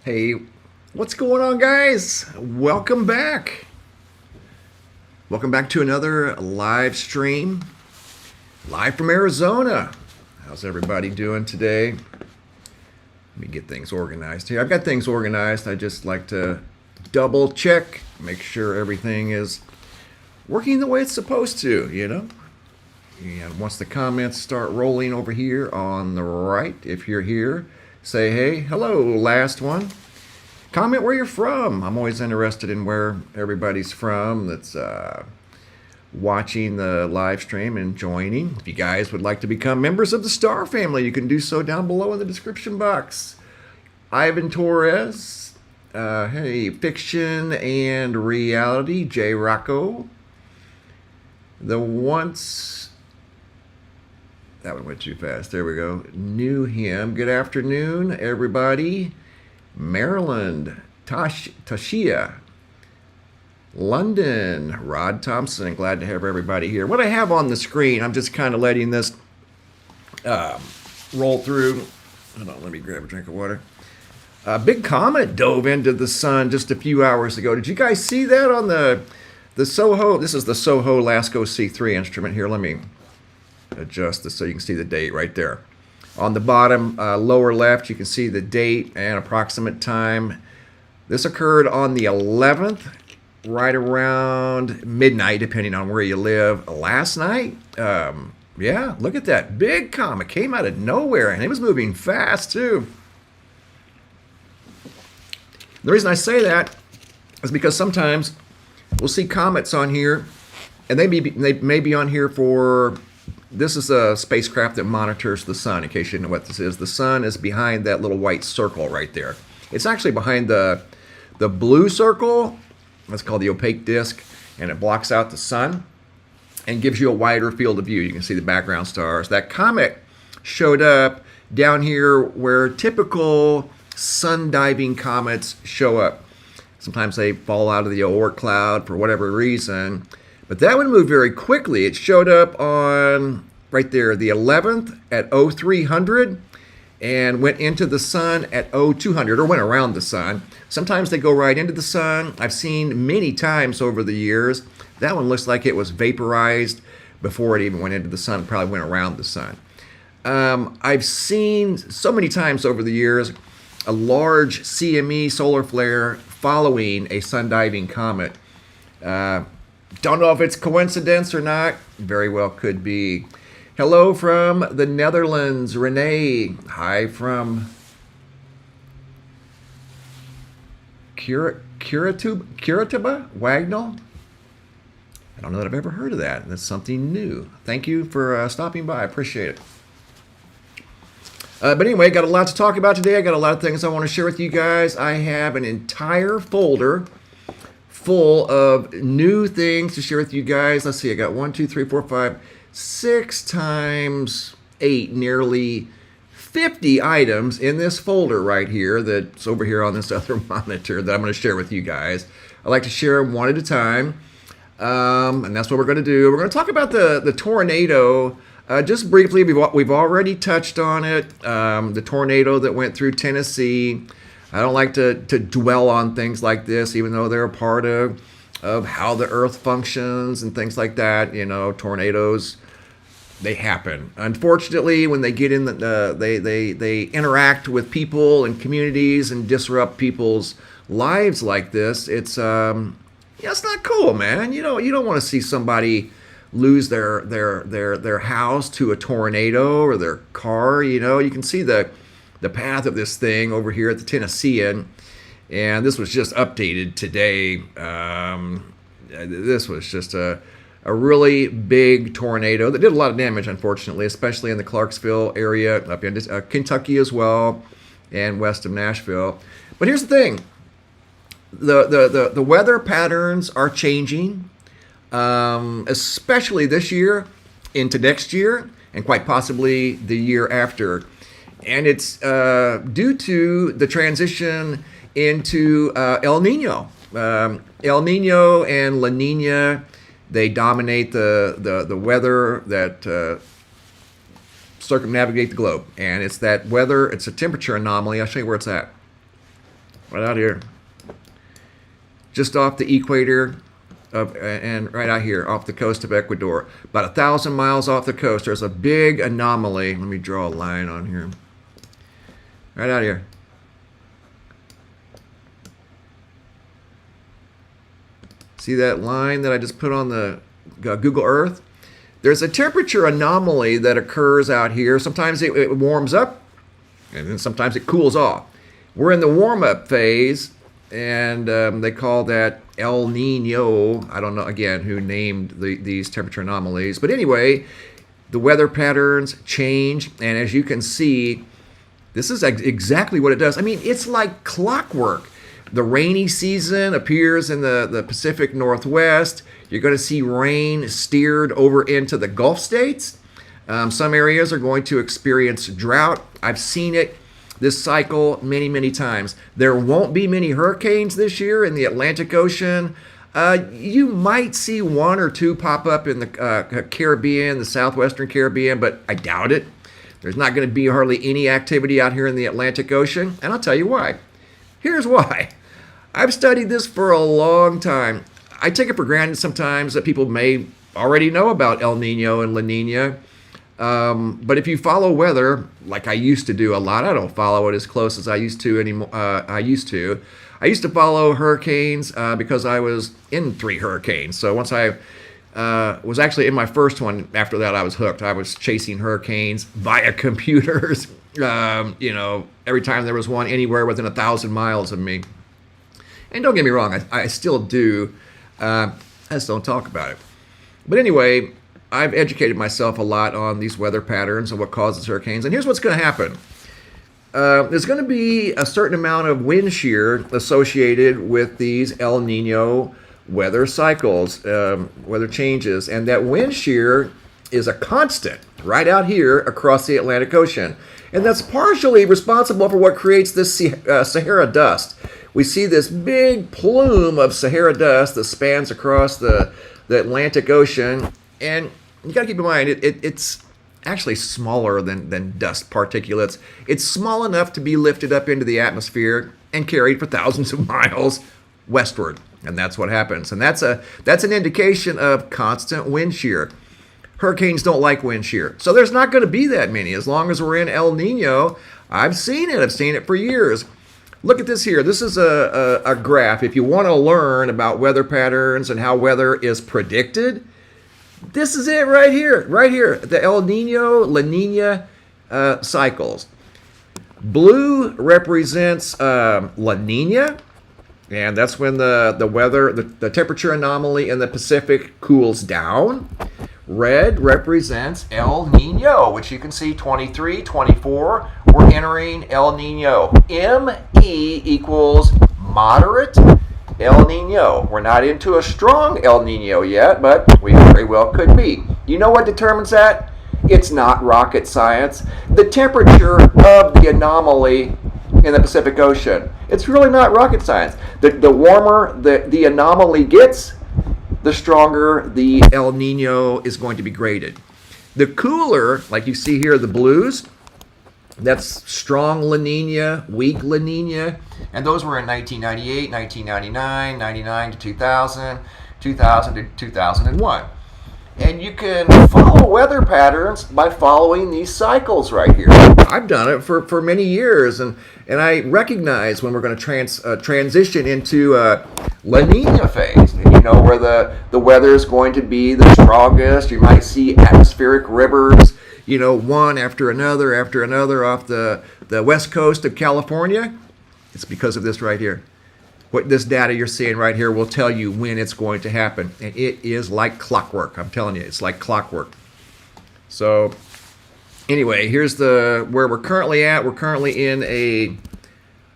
Hey, what's going on, guys? Welcome back. Welcome back to another live stream, live from Arizona. How's everybody doing today? Let me get things organized here. I've got things organized. I just like to double check, make sure everything is working the way it's supposed to, And once the comments start rolling over here on the right, if you're here, say hey, hello, last one. Comment where you're from. I'm always interested in where everybody's from that's watching the live stream and joining. If you guys would like to become members of the Star family, you can do so down below in the description box. Ivan Torres, hey, Fiction and Reality, J. Rocco. The once... That one went too fast. There we go. Knew him. Good afternoon, everybody. Maryland, Tashia, London, Rod Thompson. Glad to have everybody here. What I have on the screen, I'm just kind of letting this roll through. Hold on, let me grab a drink of water. A big comet dove into the sun just a few hours ago. Did you guys see that on the Soho? This is the Soho Lasco C3 instrument here. Let me adjust this so you can see the date right there. On the bottom lower left, you can see the date and approximate time. This occurred on the 11th, right around midnight, depending on where you live. Last night, yeah, look at that big comet. Came out of nowhere, and it was moving fast, too. The reason I say that is because sometimes we'll see comets on here, and they may be on here for... This is a spacecraft that monitors the sun, in case you know what this is. The sun is behind that little white circle right there. It's actually behind the blue circle. That's called the opaque disk, and it blocks out the sun and gives you a wider field of view. You can see the background stars. That comet showed up down here where typical sun diving comets show up. Sometimes they fall out of the Oort cloud for whatever reason. But that one moved very quickly. It showed up on, right there, the 11th at 0300 and went into the sun at 0200, or went around the sun. Sometimes they go right into the sun. I've seen many times over the years. That one looks like it was vaporized before it even went into the sun. It probably went around the sun. I've seen so many times over the years a large CME solar flare following a sun diving comet. Don't know if it's coincidence or not. Very well could be. Hello from the Netherlands, Renee. Hi from Curitiba, Wagnall. I don't know that I've ever heard of that. That's something new. Thank you for stopping by. I appreciate it. But anyway, got a lot to talk about today. I got a lot of things I want to share with you guys. I have an entire folder full of new things to share with you guys. Let's see, I got 1, 2, 3, 4, 5, 6 times 8, nearly 50 items in this folder right here that's over here on this other monitor that I'm going to share with you guys. I like to share them one at a time, and that's what we're going to do. We're going to talk about the tornado just briefly. We've already touched on it, the tornado that went through Tennessee. I don't like to dwell on things like this, even though they're a part of how the earth functions and things like that. Tornadoes, they happen. Unfortunately, when they get in, they interact with people and communities and disrupt people's lives like this. It's it's not cool, man. You don't want to see somebody lose their house to a tornado or their car. You can see the path of this thing over here at the Tennessean, and this was just updated today. This was just a really big tornado that did a lot of damage, unfortunately, especially in the Clarksville area, up in Kentucky as well, and west of Nashville. But here's the thing: the weather patterns are changing, especially this year into next year, and quite possibly the year after. And it's due to the transition into El Niño. El Niño and La Niña, they dominate the weather that circumnavigate the globe. And it's that weather, it's a temperature anomaly. I'll show you where it's at. right out here, just off the equator and right out here off the coast of Ecuador, about 1,000 miles off the coast. There's a big anomaly. Let me draw a line on here. Right out here. See that line that I just put on the Google Earth? There's a temperature anomaly that occurs out here. Sometimes it warms up, and then sometimes it cools off. We're in the warm-up phase, and they call that El Niño. I don't know, again, who named these temperature anomalies. But anyway, the weather patterns change, and as you can see, this is exactly what it does. I mean, it's like clockwork. The rainy season appears in the Pacific Northwest. You're going to see rain steered over into the Gulf states. Some areas are going to experience drought. I've seen it this cycle many, many times. There won't be many hurricanes this year in the Atlantic Ocean. You might see one or two pop up in the Caribbean, the southwestern Caribbean, but I doubt it. There's not going to be hardly any activity out here in the Atlantic Ocean, and I'll tell you why. Here's why. I've studied this for a long time. I take it for granted sometimes that people may already know about El Nino and La Nina. But if you follow weather, like I used to do a lot, I don't follow it as close as I used to anymore. I used to follow hurricanes because I was in 3 hurricanes. So once I was actually in my first one, after that I was hooked. I was chasing hurricanes via computers. Every time there was one anywhere within 1,000 miles of me. And don't get me wrong, I still do. I just don't talk about it. But anyway, I've educated myself a lot on these weather patterns and what causes hurricanes. And here's what's going to happen. There's going to be a certain amount of wind shear associated with these El Nino weather cycles, weather changes. And that wind shear is a constant right out here across the Atlantic Ocean. And that's partially responsible for what creates this Sahara dust. We see this big plume of Sahara dust that spans across the Atlantic Ocean. And you got to keep in mind, it's actually smaller than dust particulates. It's small enough to be lifted up into the atmosphere and carried for thousands of miles westward. And that's what happens. And that's an indication of constant wind shear. Hurricanes don't like wind shear. So there's not going to be that many. As long as we're in El Nino, I've seen it for years. Look at this here. This is a graph. If you want to learn about weather patterns and how weather is predicted, this is it right here. Right here. The El Nino, La Nina cycles. Blue represents La Nina, and that's when the weather, the temperature anomaly in the Pacific cools down. Red represents El Nino, which you can see 23, 24. We're entering El Nino. ME equals moderate El Nino. We're not into a strong El Nino yet, but we very well could be. You know what determines that? It's not rocket science. The temperature of the anomaly in the Pacific Ocean. It's really not rocket science. The warmer the anomaly gets, the stronger the El Nino is going to be graded. The cooler, like you see here, the blues, that's strong La Nina, weak La Nina, and those were in 1998, 1999, 99 to 2000, 2000 to 2001. And you can follow weather patterns by following these cycles right here. I've done it for many years, and I recognize when we're going to transition into La Nina phase, where the weather is going to be the strongest. You might see atmospheric rivers, one after another off the west coast of California. It's because of this right here. What this data you're seeing right here will tell you when it's going to happen. And it is like clockwork. I'm telling you, it's like clockwork. So anyway, here's where we're currently at. We're currently in a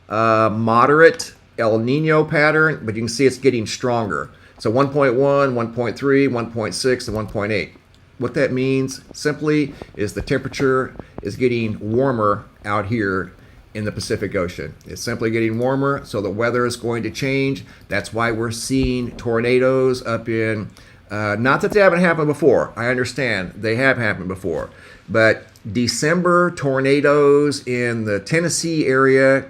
moderate El Nino pattern, but you can see it's getting stronger. So 1.1, 1.3, 1.6, and 1.8. What that means simply is the temperature is getting warmer out here in the Pacific Ocean. It's simply getting warmer, so the weather is going to change. That's why we're seeing tornadoes up in, not that they haven't happened before. I understand they have happened before. But December tornadoes in the Tennessee area,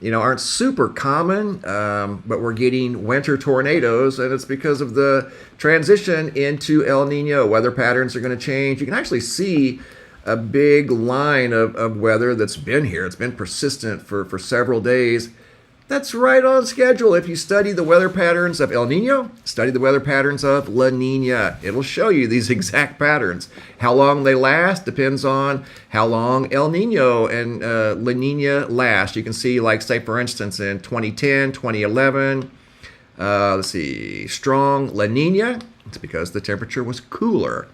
aren't super common, but we're getting winter tornadoes, and it's because of the transition into El Nino. Weather patterns are going to change. You can actually see a big line of weather that's been here. It's been persistent for several days. That's right on schedule. If you study the weather patterns of El Nino, study the weather patterns of La Nina. It'll show you these exact patterns. How long they last depends on how long El Nino and La Nina last. You can see, like, say, for instance, in 2010, 2011, let's see, strong La Nina. It's because the temperature was cooler.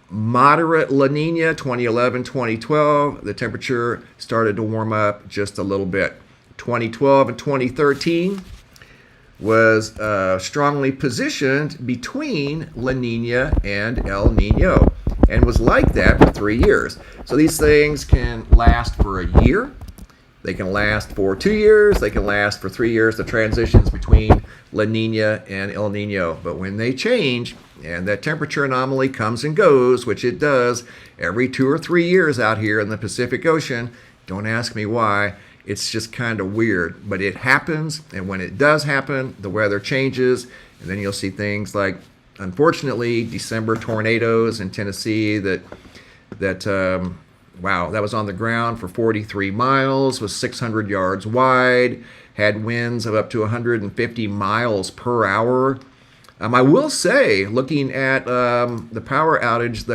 Moderate La Nina, 2011, 2012, the temperature started to warm up just a little bit. 2012 and 2013 was strongly positioned between La Nina and El Nino, and was like that for 3 years. So these things can last for a year, they can last for 2 years, they can last for 3 years, the transitions between La Nina and El Nino. But when they change, and that temperature anomaly comes and goes, which it does every 2 or 3 years out here in the Pacific Ocean, don't ask me why. It's just kind of weird, but it happens, and when it does happen, the weather changes, and then you'll see things like, unfortunately, December tornadoes in Tennessee that wow, that was on the ground for 43 miles, was 600 yards wide, had winds of up to 150 miles per hour. I will say, looking at the power outage,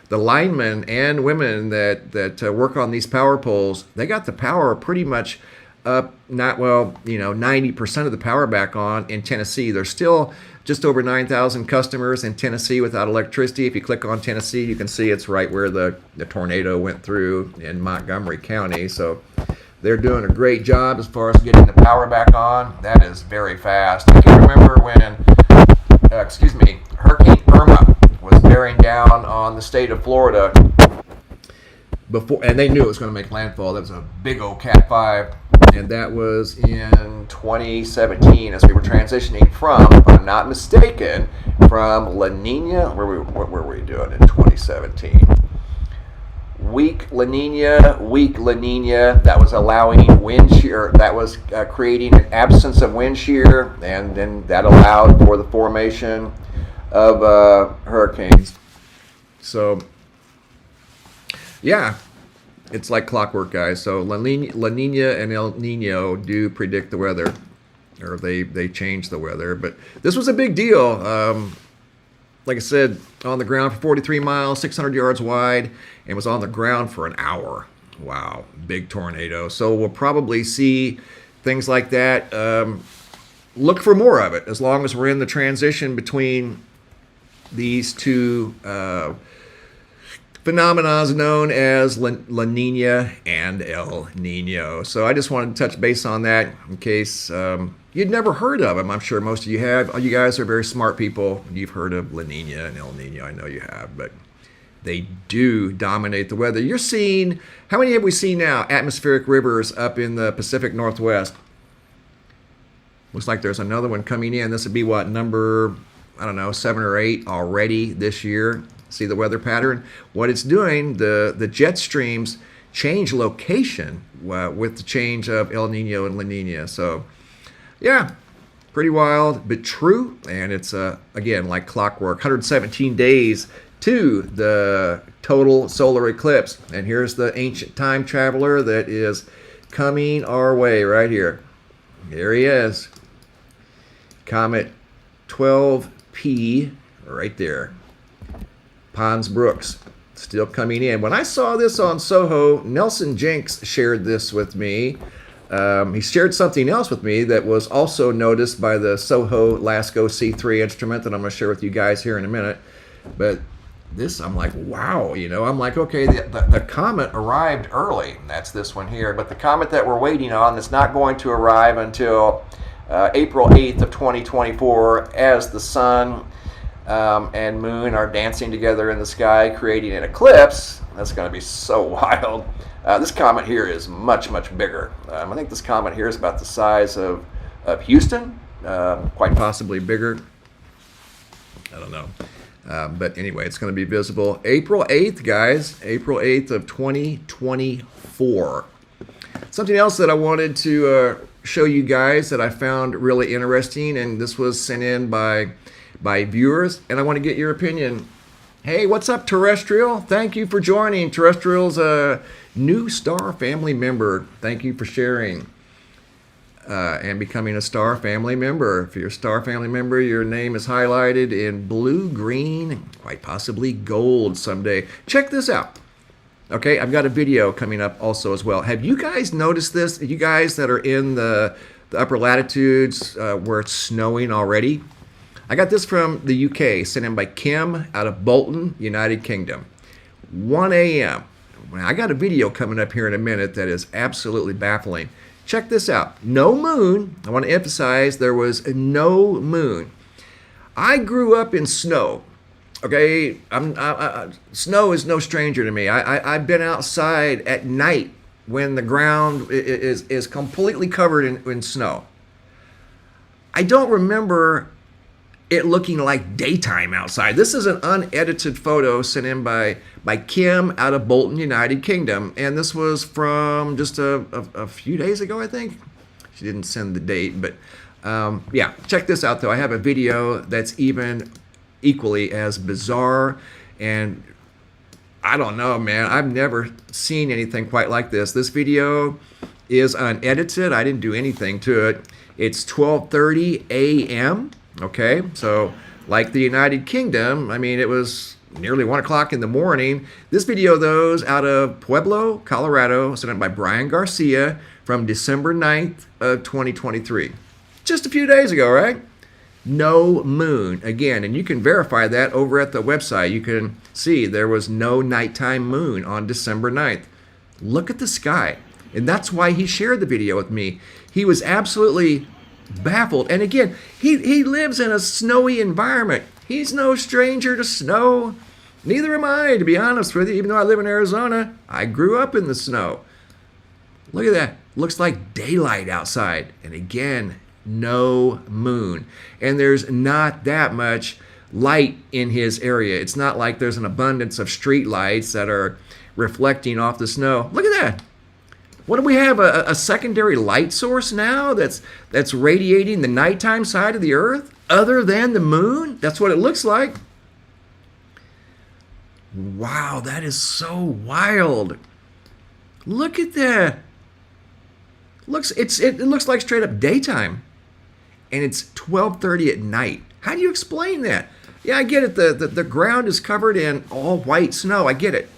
the linemen and women that work on these power poles, they got the power pretty much up, 90% of the power back on in Tennessee. There's still just over 9,000 customers in Tennessee without electricity. If you click on Tennessee, you can see it's right where the tornado went through in Montgomery County. So they're doing a great job as far as getting the power back on. That is very fast. I can remember when, Hurricane Irma was bearing down on the state of Florida before, and they knew it was going to make landfall. That was a big old Cat 5, and that was in 2017 as we were transitioning from, if I'm not mistaken, from La Nina. What were we doing in 2017? Weak La Nina, that was allowing wind shear, that was creating an absence of wind shear, and then that allowed for the formation of hurricanes. So yeah, it's like clockwork, guys. So La Nina and El Nino do predict the weather, or they change the weather. But this was a big deal. Like I said, on the ground for 43 miles, 600 yards wide, and was on the ground for an hour. Wow, big tornado. So we'll probably see things like that. Look for more of it, as long as we're in the transition between these two phenomena known as La Nina and El Nino. So I just wanted to touch base on that in case you'd never heard of them. I'm sure most of you have. You guys are very smart people. You've heard of La Nina and El Nino. I know you have, but they do dominate the weather. You're seeing, how many have we seen now? Atmospheric rivers up in the Pacific Northwest. Looks like there's another one coming in. This would be what, number, 7 or 8 already this year. See the weather pattern? What it's doing, the jet streams change location with the change of El Nino and La Nina. So, yeah, pretty wild, but true. And it's, again, like clockwork, 117 days to the total solar eclipse. And here's the ancient time traveler that is coming our way right here. Here he is. Comet 12P right there. Pons Brooks still coming in. When I saw this on Soho, Nelson Jenks shared this with me. He shared something else with me that was also noticed by the Soho LASCO C3 instrument that I'm going to share with you guys here in a minute. But this, I'm like, wow, I'm like, okay, the comet arrived early. That's this one here. But the comet that we're waiting on is not going to arrive until April 8th of 2024, as the sun and moon are dancing together in the sky, creating an eclipse. That's going to be so wild. This comet here is much, much bigger. I think this comet here is about the size of Houston, quite possibly bigger. I don't know. But anyway, it's going to be visible April 8th, guys. April 8th of 2024. Something else that I wanted to show you guys that I found really interesting, and this was sent in by viewers, and I want to get your opinion. Hey, what's up, Terrestrial? Thank you for joining. Terrestrial's a new Star family member. Thank you for sharing and becoming a Star family member. If you're a Star family member, your name is highlighted in blue, green, quite possibly gold someday. Check this out. Okay, I've got a video coming up also as well. Have you guys noticed this? You guys that are in the upper latitudes where it's snowing already? I got this from the UK, sent in by Kim out of Bolton, United Kingdom. 1 a.m. I got a video coming up here in a minute that is absolutely baffling. Check this out. No moon. I want to emphasize there was no moon. I grew up in snow. Okay, snow is no stranger to me. I've been outside at night when the ground is completely covered in snow. I don't remember it looking like daytime outside. This is an unedited photo sent in by Kim out of Bolton, United Kingdom, and this was from just a few days ago, I think. She didn't send the date, but yeah, check this out though. I have a video that's even equally as bizarre, and I don't know, man. I've never seen anything quite like this. This video is unedited. I didn't do anything to it. It's 12:30 a.m. Okay, so like the United Kingdom, I mean, it was nearly 1 o'clock in the morning. This video, though, is out of Pueblo, Colorado, sent in by Brian Garcia from December 9th of 2023. Just a few days ago, right? No moon again, and you can verify that over at the website. You can see there was no nighttime moon on December 9th. Look at the sky, and that's why he shared the video with me. He was absolutely baffled, and again, he lives in a snowy environment. He's no stranger to snow. Neither am I, to be honest with you. Even though I live in Arizona, I grew up in the snow. Look at that. Looks like daylight outside, and again, no moon. And there's not that much light in his area. It's not like there's an abundance of street lights that are reflecting off the snow. Look at that. What do we have? A secondary light source now that's radiating the nighttime side of the Earth other than the moon? That's what it looks like. Wow, that is so wild. Look at that. It looks like straight up daytime. And it's 12:30 at night. How do you explain that? Yeah, I get it. The ground is covered in all white snow. I get it.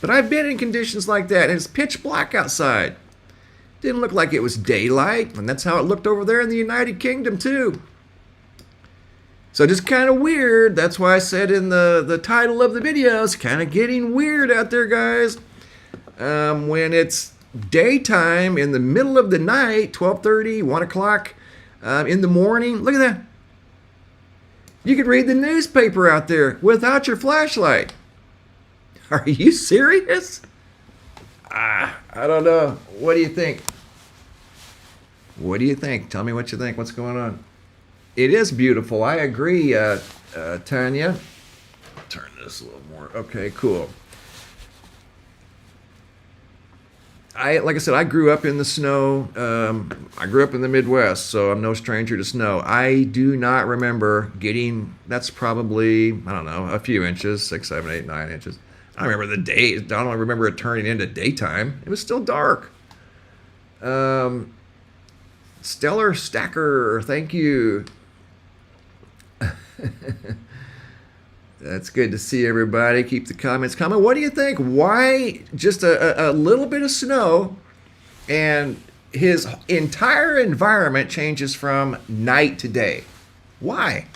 But I've been in conditions like that, and it's pitch black outside. Didn't look like it was daylight, and that's how it looked over there in the United Kingdom, too. So just kind of weird. That's why I said in the title of the video, it's kind of getting weird out there, guys. When it's daytime in the middle of the night, 12:30, 1 o'clock in the morning. Look at that. You could read the newspaper out there without your flashlight. Are you serious? I don't know. What do you think? What do you think? Tell me what you think. What's going on? It is beautiful. I agree, Tanya. Turn this a little more. Okay, cool. Like I said, I grew up in the snow. I grew up in the Midwest, so I'm no stranger to snow. I do not remember getting, that's probably, I don't know, a few inches, 6, 7, 8, 9 inches. I don't remember the days. I don't remember it turning into daytime. It was still dark. Stellar Stacker, thank you. That's good to see everybody. Keep the comments coming. What do you think? Why just a little bit of snow and his entire environment changes from night to day? Why?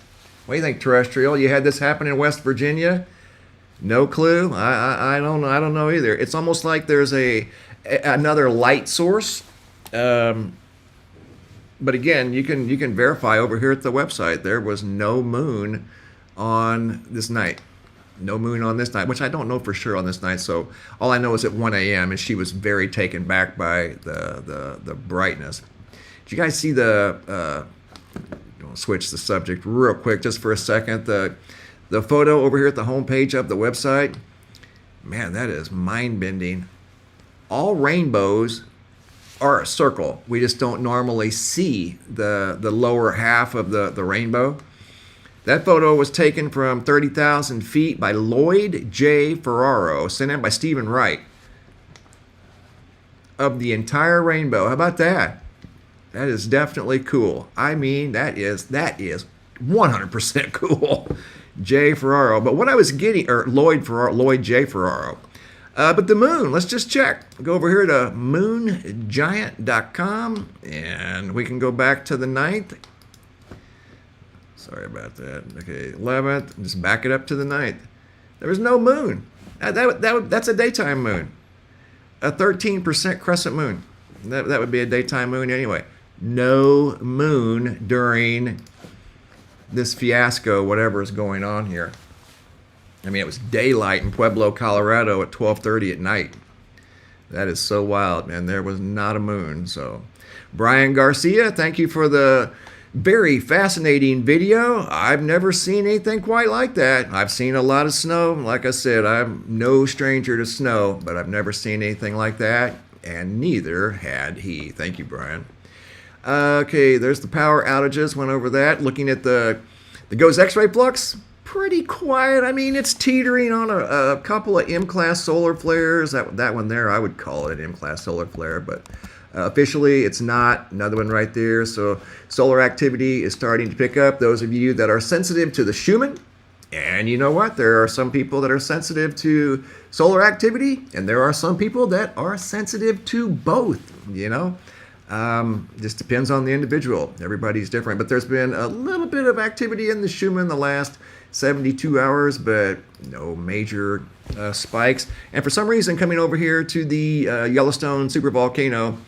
What do you think, Terrestrial? You had this happen in West Virginia? No clue. I don't know. I don't know either. It's almost like there's another light source. But again, you can verify over here at the website. There was no moon on this night. No moon on this night, which I don't know for sure on this night. So all I know is at 1 a.m. and she was very taken back by the brightness. Did you guys see the? I'll switch the subject real quick just for a second. The photo over here at the homepage of the website, man, that is mind-bending. All rainbows are a circle. We just don't normally see the lower half of the rainbow. That photo was taken from 30,000 feet by Lloyd J. Ferraro, sent in by Stephen Wright, of the entire rainbow. How about that? That is definitely cool. I mean, that is 100% cool. J. Ferraro. But what I was getting, or Lloyd J. Ferraro. But the moon, let's just check. Go over here to moongiant.com, and we can go back to the 9th. Sorry about that. Okay, 11th. Just back it up to the 9th. There was no moon. That's a daytime moon. A 13% crescent moon. That would be a daytime moon anyway. No moon during this fiasco, whatever is going on here. I mean, it was daylight in Pueblo, Colorado at 12:30 at night. That is so wild, man. There was not a moon. So, Brian Garcia, thank you for the very fascinating video. I've never seen anything quite like that. I've seen a lot of snow. Like I said, I'm no stranger to snow, but I've never seen anything like that, and neither had he. Thank you, Brian. Okay, there's the power outages. Went over that. Looking at the GOES X-ray flux, pretty quiet. I mean, it's teetering on a couple of M-class solar flares. That one there, I would call it an M-class solar flare, but officially, it's not. Another one right there. So solar activity is starting to pick up. Those of you that are sensitive to the Schumann, and you know what? There are some people that are sensitive to solar activity, and there are some people that are sensitive to both, you know. Just depends on the individual. Everybody's different. But there's been a little bit of activity in the Schumann the last 72 hours, but no major spikes. And for some reason, coming over here to the Yellowstone supervolcano,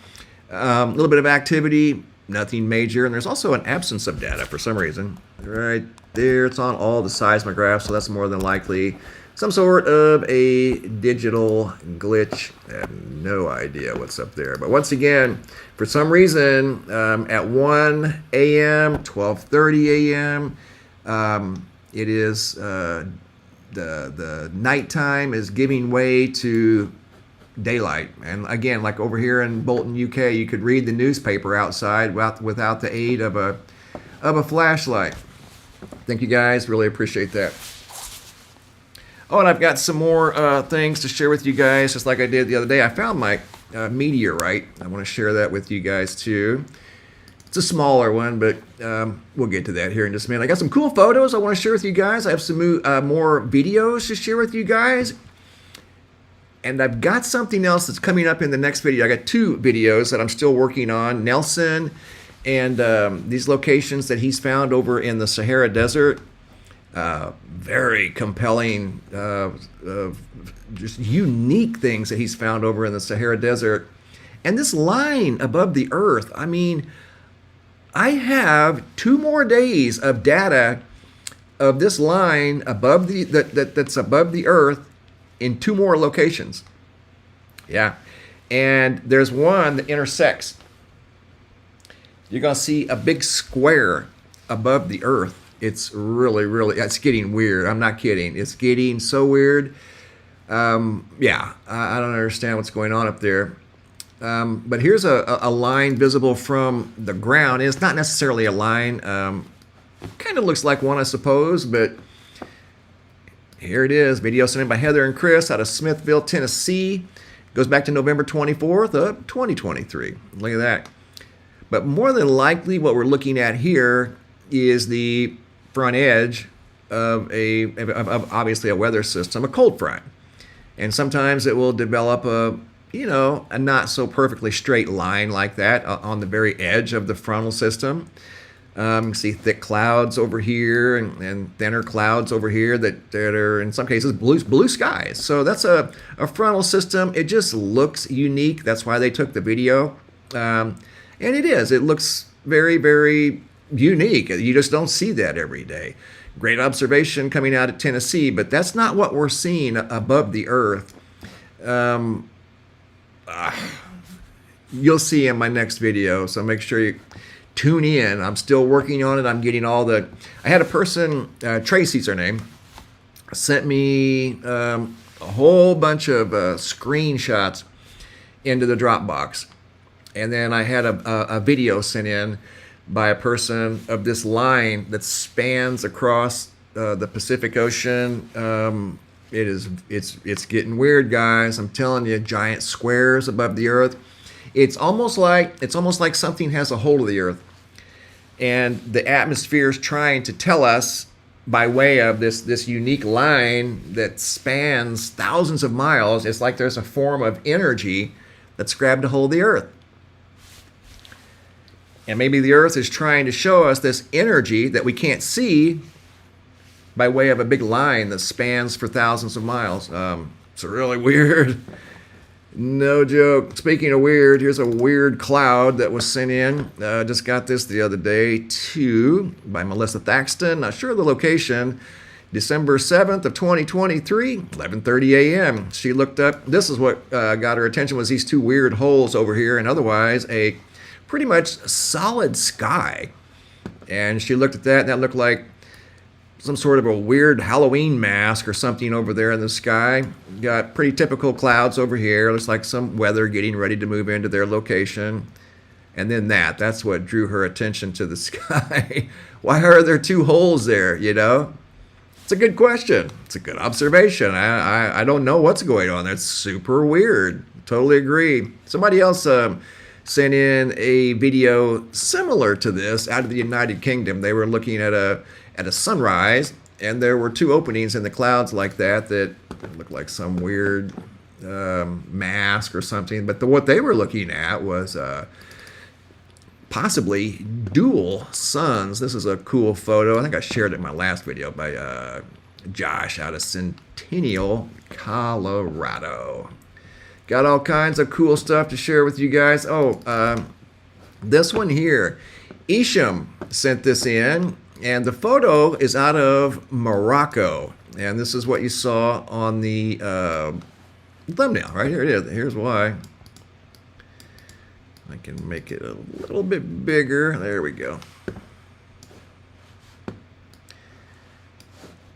a little bit of activity, nothing major, and there's also an absence of data for some reason. Right there, it's on all the seismographs, so that's more than likely some sort of a digital glitch. I have no idea what's up there. But once again, for some reason, at 1 a.m., 12:30 a.m., it is the nighttime is giving way to daylight. And again, like over here in Bolton, UK, you could read the newspaper outside without the aid of a flashlight. Thank you guys, really appreciate that. Oh, and I've got some more things to share with you guys, just like I did the other day. I found my meteorite. I want to share that with you guys too. It's a smaller one, but we'll get to that here in just a minute. I got some cool photos I want to share with you guys. I have some more videos to share with you guys. And I've got something else that's coming up in the next video. I got 2 videos that I'm still working on. Nelson and these locations that he's found over in the Sahara Desert. Very compelling, just unique things that he's found over in the Sahara Desert. And this line above the Earth, I mean, I have 2 more days of data of this line above that's above the Earth in 2 more locations. Yeah. And there's one that intersects. You're going to see a big square above the Earth. It's really, it's getting weird. I'm not kidding. It's getting so weird. Yeah, I don't understand what's going on up there. But here's a line visible from the ground. It's not necessarily a line. Kind of looks like one, I suppose, but here it is. Video sent in by Heather and Chris out of Smithville, Tennessee. Goes back to November 24th of 2023. Look at that. But more than likely what we're looking at here is the front edge of obviously a weather system, a cold front. And sometimes it will develop a not so perfectly straight line like that on the very edge of the frontal system. You can see thick clouds over here and thinner clouds over here that are in some cases blue skies. So that's a frontal system. It just looks unique. That's why they took the video. And it is. It looks very, very unique. You just don't see that every day. Great observation coming out of Tennessee, but that's not what we're seeing above the Earth. You'll see in my next video, so make sure you tune in. I'm still working on it. I'm getting all the... I had a person, Tracy's her name, sent me a whole bunch of screenshots into the Dropbox And then I had a video sent in by a person of this line that spans across the Pacific Ocean. It's getting weird, guys. I'm telling you, giant squares above the Earth. It's almost like something has a hold of the Earth, and the atmosphere is trying to tell us by way of this unique line that spans thousands of miles. It's like there's a form of energy that's grabbed a hold of the Earth. And maybe the Earth is trying to show us this energy that we can't see by way of a big line that spans for thousands of miles. It's really weird. No joke. Speaking of weird, here's a weird cloud that was sent in. Just got this the other day too by Melissa Thaxton. Not sure of the location. December 7th of 2023, 11:30 a.m. She looked up. This is what got her attention, was these two weird holes over here, and otherwise a pretty much solid sky. And she looked at that, and that looked like some sort of a weird Halloween mask or something over there in the sky. Got pretty typical clouds over here. Looks like some weather getting ready to move into their location. And then that's what drew her attention to the sky. Why are there two holes there, you know? It's a good question. It's a good observation. I don't know what's going on. That's super weird. Totally agree. Somebody else sent in a video similar to this out of the United Kingdom. They were looking at a sunrise, and there were two openings in the clouds like that looked like some weird mask or something. But what they were looking at was possibly dual suns. This is a cool photo. I think I shared it in my last video by Josh out of Centennial, Colorado. Got all kinds of cool stuff to share with you guys. This one here, Isham sent this in, and the photo is out of Morocco. And this is what you saw on the thumbnail. Right here it is. Here's why. I can make it a little bit bigger. There we go.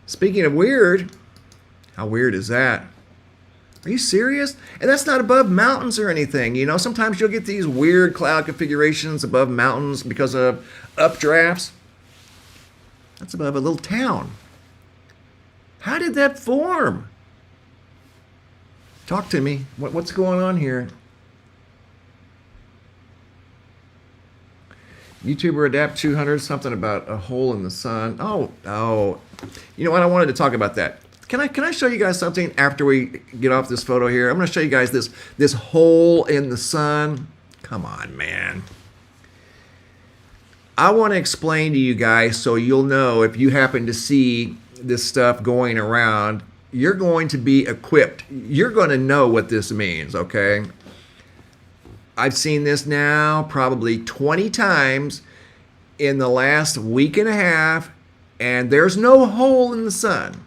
Speaking of weird, how weird is that? Are you serious? And that's not above mountains or anything. You know, sometimes you'll get these weird cloud configurations above mountains because of updrafts. That's above a little town. How did that form? Talk to me. What's going on here? YouTuber Adapt 200, something about a hole in the sun. Oh. You know what? I wanted to talk about that. Can I show you guys something after we get off this photo here? I'm going to show you guys this hole in the sun. Come on, man. I want to explain to you guys so you'll know if you happen to see this stuff going around, you're going to be equipped. You're going to know what this means, okay? I've seen this now probably 20 times in the last week and a half, and there's no hole in the sun.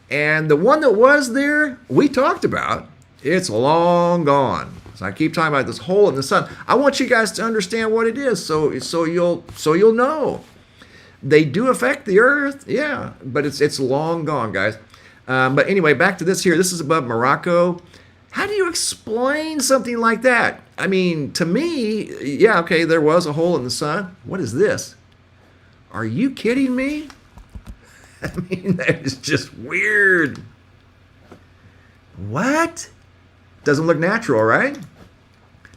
And the one that was there, we talked about. It's long gone. So I keep talking about this hole in the sun. I want you guys to understand what it is, so you'll know. They do affect the Earth, yeah, but it's long gone, guys. But anyway, back to this here. This is above Morocco. How do you explain something like that? I mean, to me, yeah, okay, there was a hole in the sun. What is this? Are you kidding me? I mean, that is just weird. What? Doesn't look natural, right?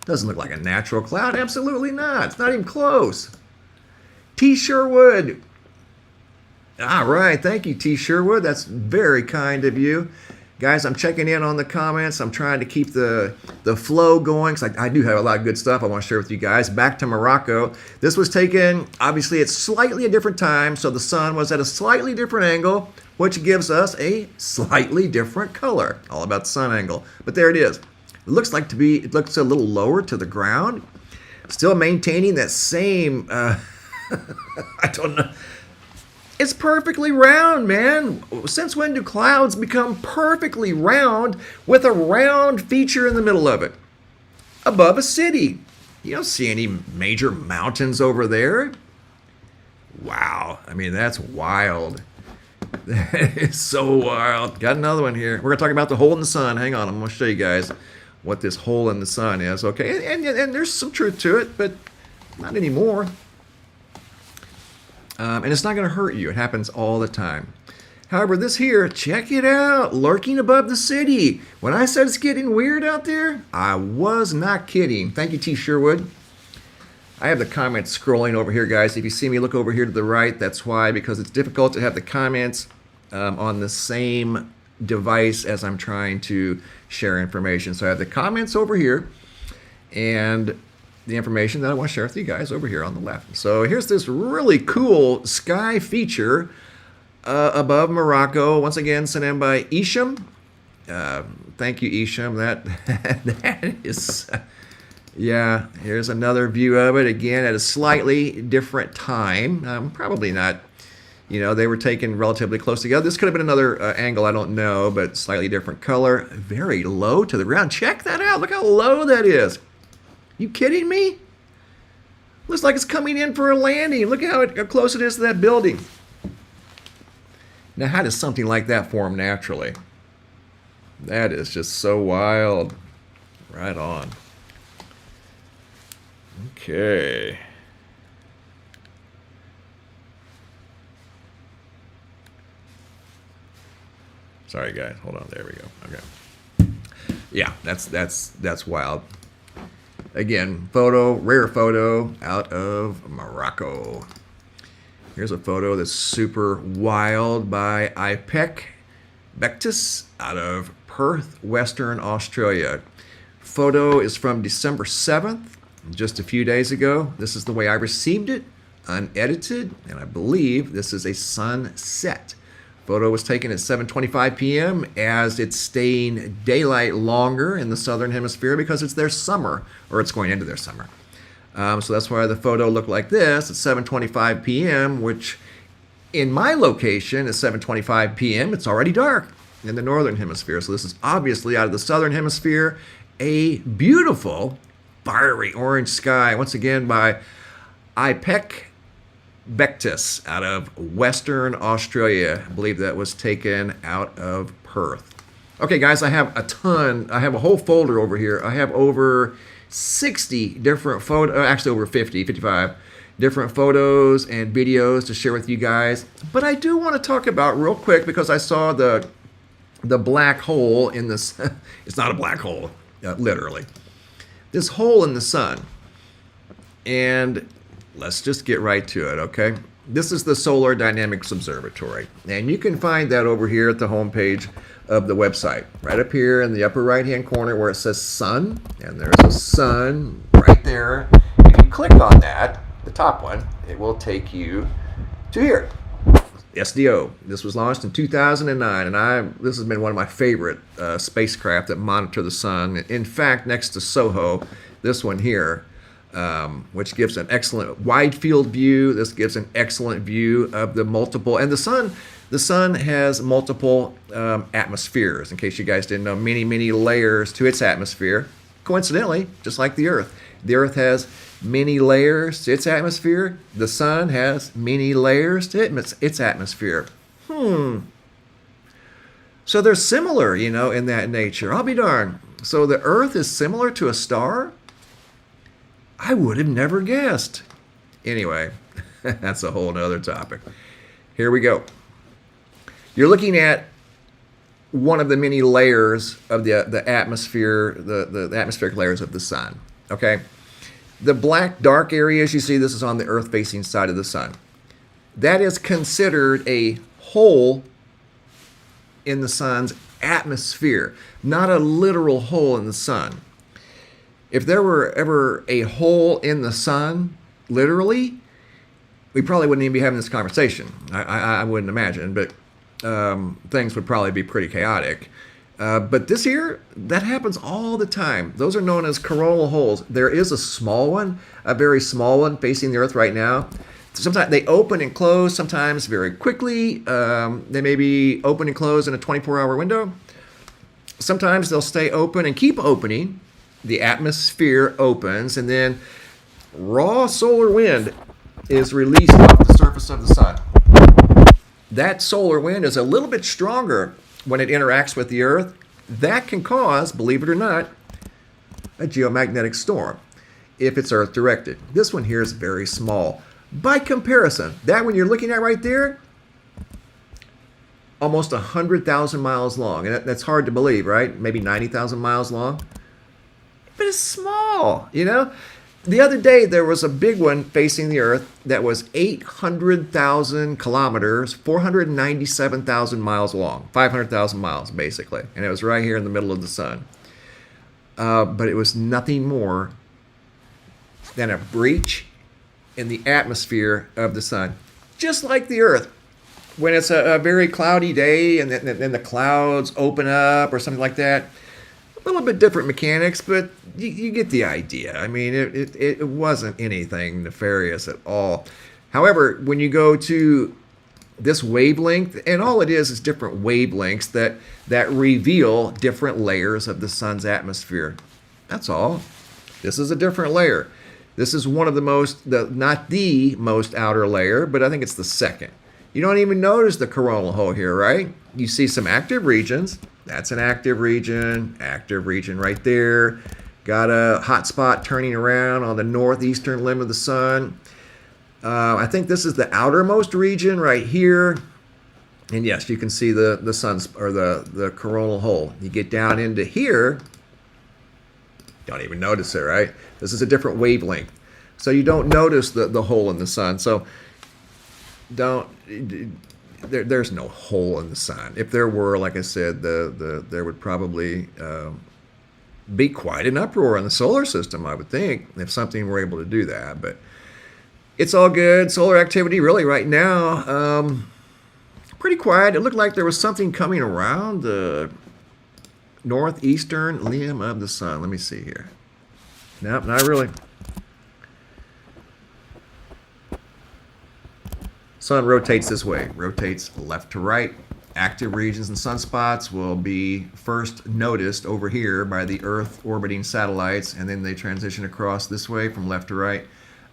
Doesn't look like a natural cloud. Absolutely not. It's not even close. T. Sherwood. All right. Thank you, T. Sherwood. That's very kind of you. Guys, I'm checking in on the comments. I'm trying to keep the flow going because I do have a lot of good stuff I want to share with you guys. Back to Morocco. This was taken, obviously, at slightly a different time, so the sun was at a slightly different angle, which gives us a slightly different color. All about the sun angle. But there it is. It looks a little lower to the ground. Still maintaining that same, I don't know. It's perfectly round, man. Since when do clouds become perfectly round with a round feature in the middle of it? Above a city. You don't see any major mountains over there. Wow. I mean, that's wild. That is so wild. Got another one here. We're going to talk about the hole in the sun. Hang on. I'm going to show you guys. what this hole in the sun is. Okay, and there's some truth to it, but not anymore. And it's not going to hurt you. It happens all the time. However, this here, check it out, lurking above the city. When I said it's getting weird out there, I was not kidding. Thank you, T. Sherwood. I have the comments scrolling over here, guys. If you see me look over here to the right, that's why, because it's difficult to have the comments on the same device as I'm trying to share information. So I have the comments over here and the information that I want to share with you guys over here on the left. So here's this really cool sky feature above Morocco. Once again, sent in by Isham. Thank you, Isham. That is... yeah, here's another view of it, again, at a slightly different time. Probably not, you know, they were taken relatively close together. This could have been another angle, I don't know, but slightly different color. Very low to the ground. Check that out. Look how low that is. You kidding me? Looks like it's coming in for a landing. Look how close it is to that building. Now, how does something like that form naturally? That is just so wild. Right on. Okay. Sorry, guys. Hold on. There we go. Okay. Yeah, that's wild. Again, rare photo out of Morocco. Here's a photo that's super wild by MrMBB333 out of Perth, Western Australia. Photo is from December 7th. Just a few days ago. This is the way I received it, unedited, and I believe this is a sunset. Photo was taken at 7:25 p.m. as it's staying daylight longer in the southern hemisphere because it's their summer, or it's going into their summer. So that's why the photo looked like this at 7:25 p.m., which in my location at 7:25 p.m. it's already dark in the northern hemisphere. So this is obviously out of the southern hemisphere, a beautiful fiery orange sky, once again by MrMBB333 out of Western Australia. I believe that was taken out of Perth. Okay, guys, I have a whole folder over here. I have over 60 different photos, actually over 55 different photos and videos to share with you guys. But I do want to talk about real quick, because I saw the black hole in this. It's not a black hole, literally. This hole in the sun. And let's just get right to it, okay? This is the Solar Dynamics Observatory. And you can find that over here at the homepage of the website. Right up here in the upper right-hand corner where it says sun. And there's a sun right there. If you click on that, the top one, it will take you to here. SDO. This was launched in 2009, and this has been one of my favorite spacecraft that monitor the sun. In fact, next to SOHO, this one here, which gives an excellent wide field view. This gives an excellent view of the multiple, and the sun has multiple atmospheres. In case you guys didn't know, many layers to its atmosphere. Coincidentally, just like the Earth has many layers to its atmosphere. The sun has many layers to its atmosphere. So they're similar, you know, in that nature. I'll be darned. So the Earth is similar to a star? I would have never guessed. Anyway, that's a whole nother topic. Here we go. You're looking at one of the many layers of the atmosphere, the atmospheric layers of the sun. Okay? The black dark areas you see, this is on the Earth-facing side of the sun. That is considered a hole in the sun's atmosphere, not a literal hole in the sun. If there were ever a hole in the sun, literally, we probably wouldn't even be having this conversation. I wouldn't imagine, but things would probably be pretty chaotic. But this here, that happens all the time. Those are known as coronal holes. There is a small one, a very small one facing the Earth right now. Sometimes they open and close, sometimes very quickly. They may be open and close in a 24-hour window. Sometimes they'll stay open and keep opening. The atmosphere opens, and then raw solar wind is released off the surface of the sun. That solar wind is a little bit stronger when it interacts with the Earth. That can cause, believe it or not, a geomagnetic storm if it's Earth directed. This one here is very small. By comparison, that one you're looking at right there, almost 100,000 miles long. And that's hard to believe, right? Maybe 90,000 miles long. But it's small, you know? The other day, there was a big one facing the Earth that was 800,000 kilometers, 497,000 miles long, 500,000 miles, basically. And it was right here in the middle of the sun. But it was nothing more than a breach in the atmosphere of the sun. Just like the Earth. When it's a very cloudy day and then the clouds open up or something like that, a little bit different mechanics, but you get the idea. I mean, it wasn't anything nefarious at all. However, when you go to this wavelength, and all it is different wavelengths that reveal different layers of the sun's atmosphere. That's all. This is a different layer. This is one of the most, not the most outer layer, but I think it's the second. You don't even notice the coronal hole here, right? You see some active regions. That's an active region right there. Got a hot spot turning around on the northeastern limb of the sun. I think this is the outermost region right here. And yes, you can see the sun's or the coronal hole. You get down into here, don't even notice it, right? This is a different wavelength. So you don't notice the hole in the sun. So there's no hole in the sun. If there were, like I said, there would probably be quite an uproar in the solar system, I would think, if something were able to do that. But it's all good. Solar activity really right now, pretty quiet. It looked like there was something coming around the northeastern limb of the sun. Let me see here. Nope, not really. Sun rotates this way, rotates left to right. Active regions and sunspots will be first noticed over here by the Earth orbiting satellites, and then they transition across this way from left to right.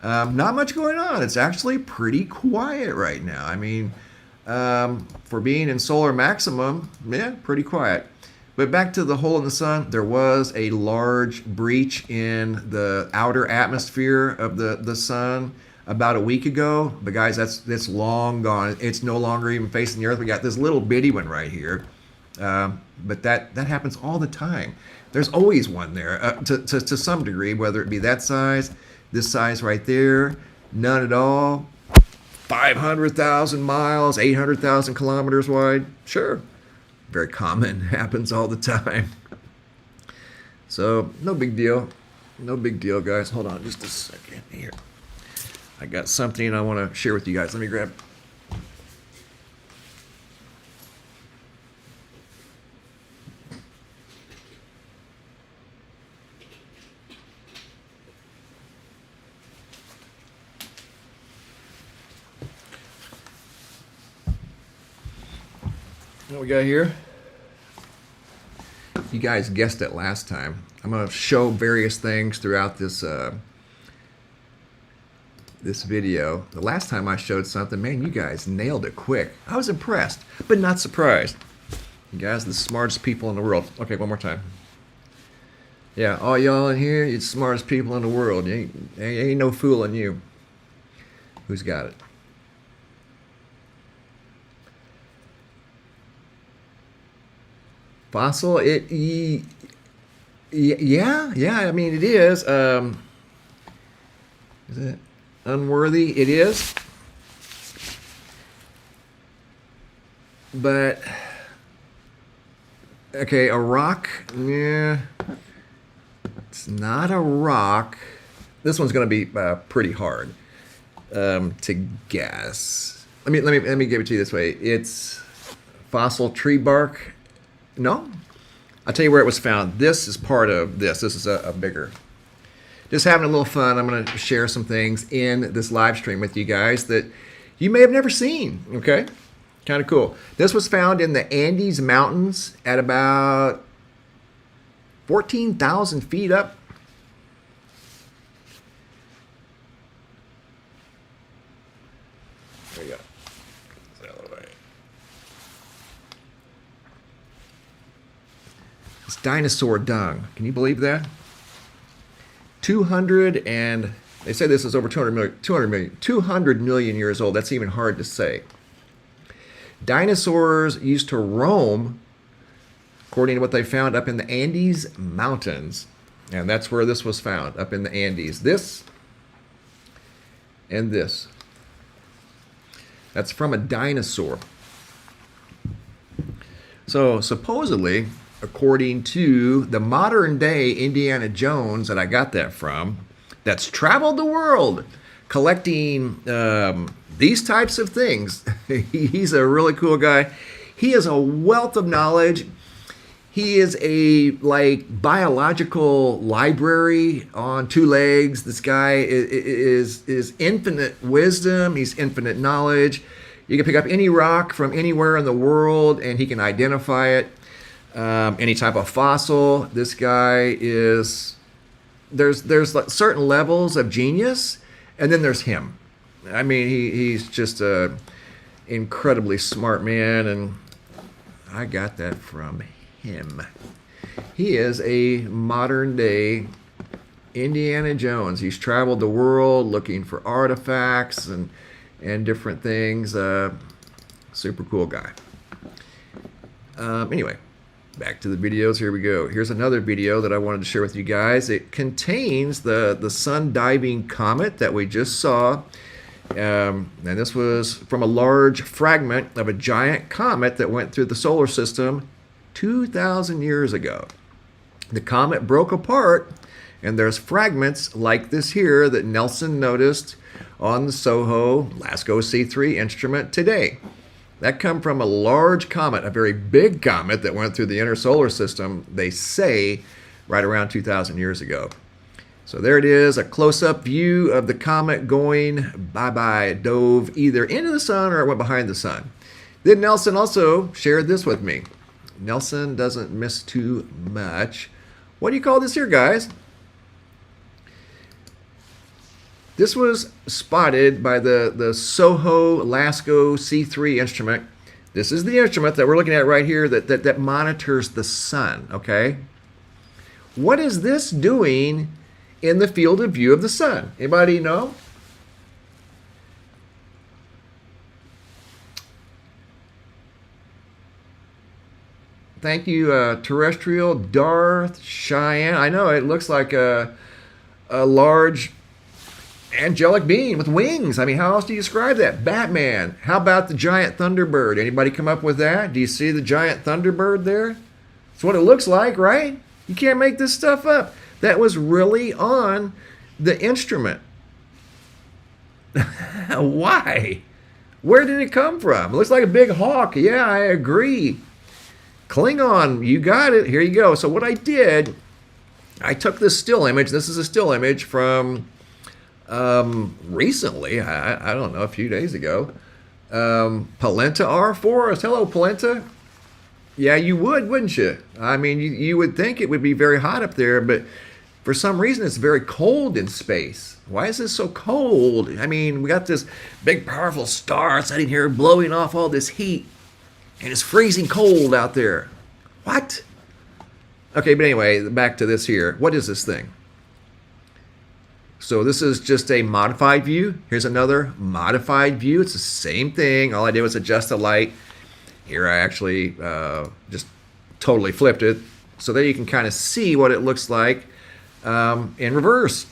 Not much going on. It's actually pretty quiet right now. I mean, for being in solar maximum, yeah, pretty quiet. But back to the hole in the sun, there was a large breach in the outer atmosphere of the sun about a week ago. But guys, that's long gone. It's no longer even facing the Earth. We got this little bitty one right here. But that happens all the time. There's always one there to some degree, whether it be that size, this size right there, none at all, 500,000 miles, 800,000 kilometers wide. Sure. Very common, happens all the time. So no big deal. No big deal, guys. Hold on just a second here. I got something I want to share with you guys. Let me grab. What we got here? You guys guessed it last time. I'm going to show various things throughout this this video. The last time I showed something, man, you guys nailed it quick. I was impressed, but not surprised. You guys are the smartest people in the world. Okay, one more time. Yeah, all y'all in here, you're the smartest people in the world. Ain't no fooling you. Who's got it? Fossil, yeah, I mean, it is. Is it unworthy? It is. But, okay, a rock, yeah, it's not a rock. This one's going to be pretty hard to guess. Let me give it to you this way. It's fossil tree bark. No, I'll tell you where it was found. This is part of this. This is a bigger. Just having a little fun. I'm going to share some things in this live stream with you guys that you may have never seen. Okay, kind of cool. This was found in the Andes Mountains at about 14,000 feet up. There you go. It's dinosaur dung. Can you believe that? 200 and they say this is over 200 million years old. That's even hard to say. Dinosaurs used to roam, according to what they found, up in the Andes Mountains. And that's where this was found, up in the Andes. This and this. That's from a dinosaur. So supposedly, according to the modern day Indiana Jones that I got that from, that's traveled the world collecting these types of things. He's a really cool guy. He is a wealth of knowledge. He is a biological library on two legs. This guy is infinite wisdom. He's infinite knowledge. You can pick up any rock from anywhere in the world and he can identify it. Any type of fossil. This guy is, there's certain levels of genius, and then there's him. I mean, he's just a incredibly smart man, and I got that from him. He is a modern day Indiana Jones. He's traveled the world looking for artifacts and different things. Super cool guy. Anyway, back to the videos. Here we go. Here's another video that I wanted to share with you guys. It contains the sun diving comet that we just saw. And this was from a large fragment of a giant comet that went through the solar system 2,000 years ago. The comet broke apart, and there's fragments like this here that Nelson noticed on the SOHO LASCO C3 instrument today. That come from a large comet, a very big comet that went through the inner solar system, they say, right around 2,000 years ago. So there it is, a close-up view of the comet going bye-bye. It dove either into the sun or it went behind the sun. Then Nelson also shared this with me. Nelson doesn't miss too much. What do you call this here, guys? This was spotted by the SOHO LASCO C3 instrument. This is the instrument that we're looking at right here that monitors the sun, okay? What is this doing in the field of view of the sun? Anybody know? Thank you, Terrestrial Darth Cheyenne. I know it looks like a large angelic being with wings. I mean, how else do you describe that? Batman. How about the giant Thunderbird? Anybody come up with that? Do you see the giant Thunderbird there? That's what it looks like, right? You can't make this stuff up. That was really on the instrument. Why? Where did it come from? It looks like a big hawk. Yeah, I agree. Klingon, you got it. Here you go. So what I did, I took this still image. This is a still image from recently. I don't know, a few days ago. Polenta R Forest. Hello, Polenta. Yeah, you would, wouldn't you? I mean, you would think it would be very hot up there, but for some reason it's very cold in space. Why is this so cold? I mean, we got this big, powerful star sitting here blowing off all this heat. And it's freezing cold out there. What? Okay, but anyway, back to this here. What is this thing? So this is just a modified view. Here's another modified view. It's the same thing. All I did was adjust the light. Here I actually just totally flipped it. So there you can kind of see what it looks like in reverse.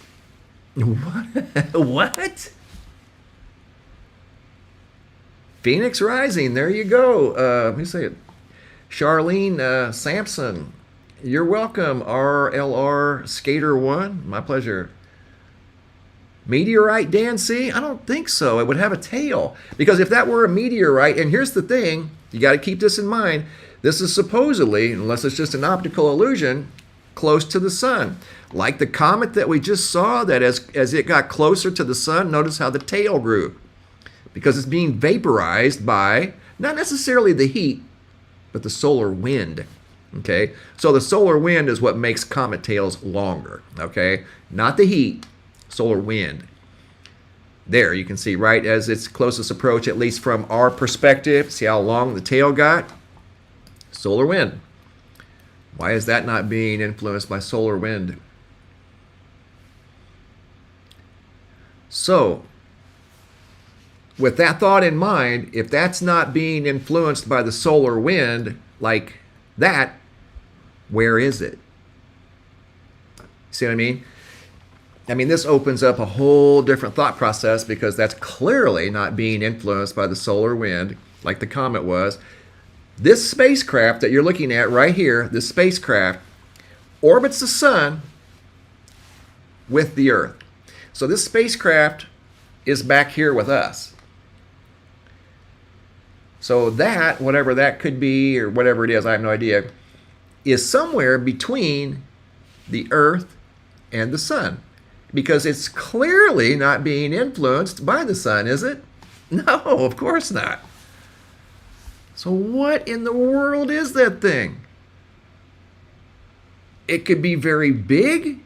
What? Phoenix Rising, there you go. Let me say it. Charlene Sampson, you're welcome. RLR Skater 1, my pleasure. Meteorite, Dan C? I don't think so. It would have a tail. Because if that were a meteorite, and here's the thing, you got to keep this in mind, this is supposedly, unless it's just an optical illusion, close to the sun. Like the comet that we just saw, that as it got closer to the sun, notice how the tail grew. Because it's being vaporized by, not necessarily the heat, but the solar wind, okay? So the solar wind is what makes comet tails longer, okay? Not the heat, solar wind. There, you can see right as its closest approach, at least from our perspective, see how long the tail got? Solar wind. Why is that not being influenced by solar wind? So, with that thought in mind, if that's not being influenced by the solar wind like that, where is it? See what I mean? I mean, this opens up a whole different thought process because that's clearly not being influenced by the solar wind like the comet was. This spacecraft that you're looking at right here, this spacecraft, orbits the sun with the Earth. So this spacecraft is back here with us. So that, whatever that could be or whatever it is, I have no idea, is somewhere between the Earth and the sun. Because it's clearly not being influenced by the sun, is it? No, of course not. So what in the world is that thing? It could be very big.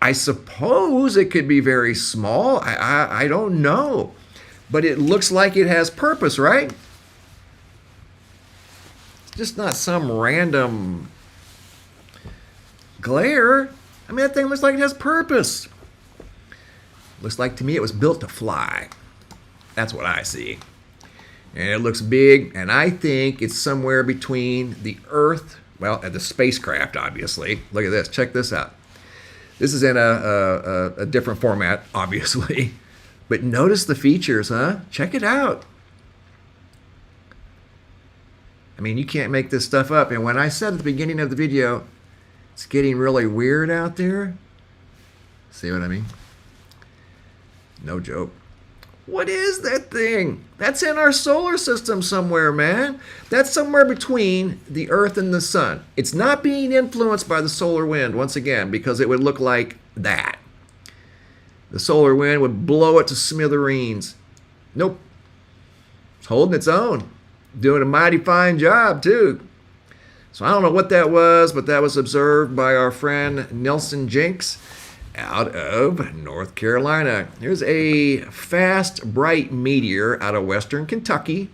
I suppose it could be very small. I don't know. But it looks like it has purpose, right? It's just not some random glare. I mean, that thing looks like it has purpose. Looks like to me it was built to fly. That's what I see. And it looks big, and I think it's somewhere between the Earth, well, and the spacecraft, obviously. Look at this. Check this out. This is in a different format, obviously. But notice the features, huh? Check it out. I mean, you can't make this stuff up. And when I said at the beginning of the video, it's getting really weird out there. See what I mean? No joke. What is that thing? That's in our solar system somewhere, man. That's somewhere between the Earth and the sun. It's not being influenced by the solar wind, once again, because it would look like that. The solar wind would blow it to smithereens. Nope. It's holding its own. Doing a mighty fine job, too. So I don't know what that was, but that was observed by our friend Nelson Jenks out of North Carolina. Here's a fast, bright meteor out of western Kentucky,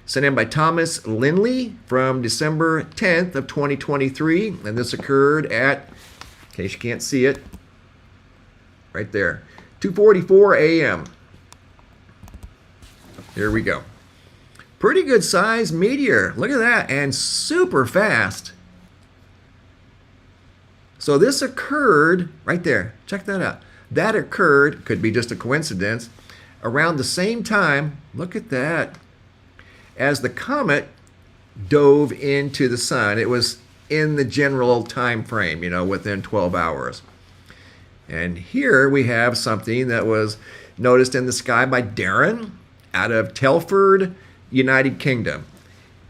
sent in by Thomas Lindley from December 10th of 2023. And this occurred at, in case you can't see it, right there, 2:44 a.m. Here we go. Pretty good sized meteor. Look at that. And super fast. So this occurred right there. Check that out. That occurred, could be just a coincidence, around the same time, look at that, as the comet dove into the sun. It was in the general time frame, you know, within 12 hours. And here we have something that was noticed in the sky by Darren out of Telford, United Kingdom.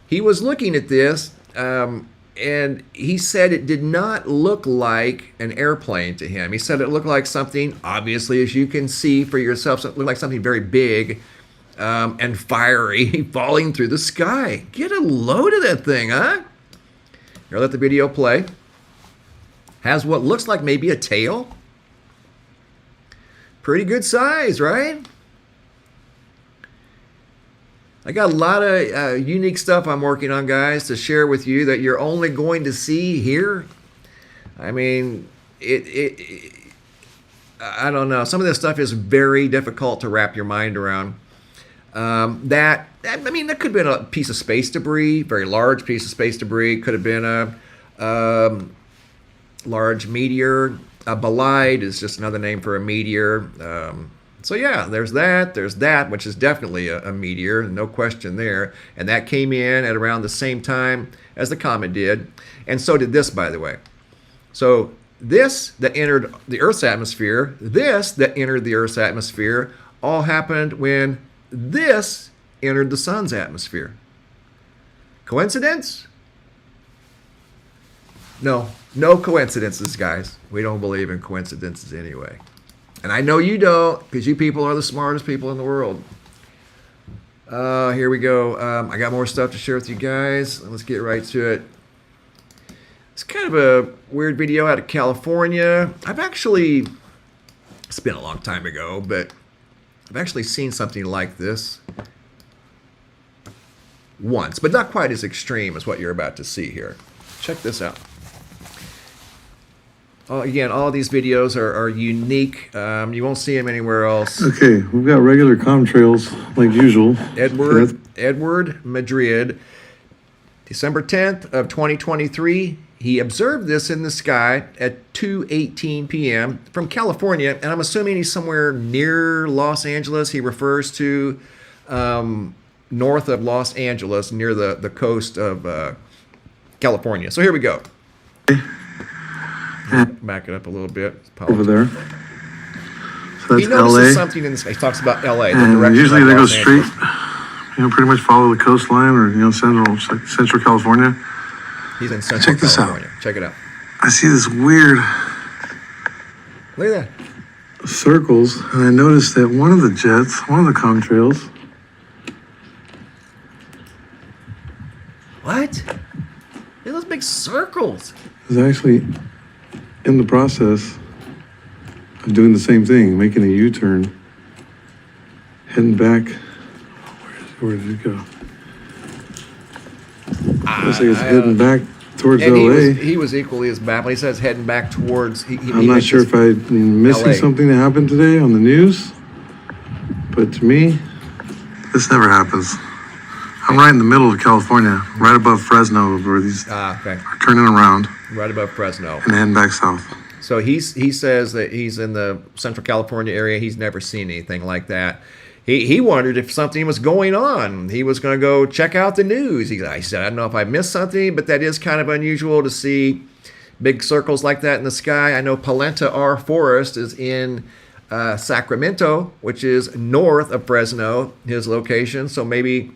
He was looking at this and he said it did not look like an airplane to him. He said it looked like something, obviously, as you can see for yourself, it looked like something very big and fiery falling through the sky. Get a load of that thing, huh? Here, let the video play. Has what looks like maybe a tail. Pretty good size, right? I got a lot of unique stuff I'm working on, guys, to share with you that you're only going to see here. I mean, I don't know. Some of this stuff is very difficult to wrap your mind around. That could have been a piece of space debris, very large piece of space debris. Could have been a large meteor. A bolide is just another name for a meteor. So yeah, there's that, which is definitely a meteor, no question there. And that came in at around the same time as the comet did. And so did this, by the way. So this that entered the Earth's atmosphere, this that entered the Earth's atmosphere, all happened when this entered the sun's atmosphere. Coincidence? No coincidences, guys. We don't believe in coincidences anyway. And I know you don't, because you people are the smartest people in the world. Here we go. I got more stuff to share with you guys. Let's get right to it. It's kind of a weird video out of California. It's been a long time ago, but I've actually seen something like this once, but not quite as extreme as what you're about to see here. Check this out. Again, all these videos are unique. You won't see them anywhere else. Okay, we've got regular contrails like usual. Edward Madrid, December 10th of 2023. He observed this in the sky at 2:18 p.m. from California, and I'm assuming he's somewhere near Los Angeles. He refers to north of Los Angeles, near the coast of California. So here we go. Back it up a little bit. Over there. So that's he notices LA. something in the sky. He talks about LA. And usually they go straight, pretty much follow the coastline or, Central California. He's in Central Check this California. out. Check it out. I see this weird Look at that. circles, and I noticed that one of the contrails. What? Look at those big circles. Is actually in the process of doing the same thing, making a U-turn, heading back. Where did it go? Looks like it's heading back towards LA. He was equally as baffled. He says heading back towards. I'm not sure if I'm missing LA. something that happened today on the news, but to me, this never happens. I'm right in the middle of California, right above Fresno, where these are turning around. Right above Fresno. And heading back south. So he says that he's in the Central California area. He's never seen anything like that. He wondered if something was going on. He was going to go check out the news. He said, I don't know if I missed something, but that is kind of unusual to see big circles like that in the sky. I know Polenta R Forest is in Sacramento, which is north of Fresno, his location. So maybe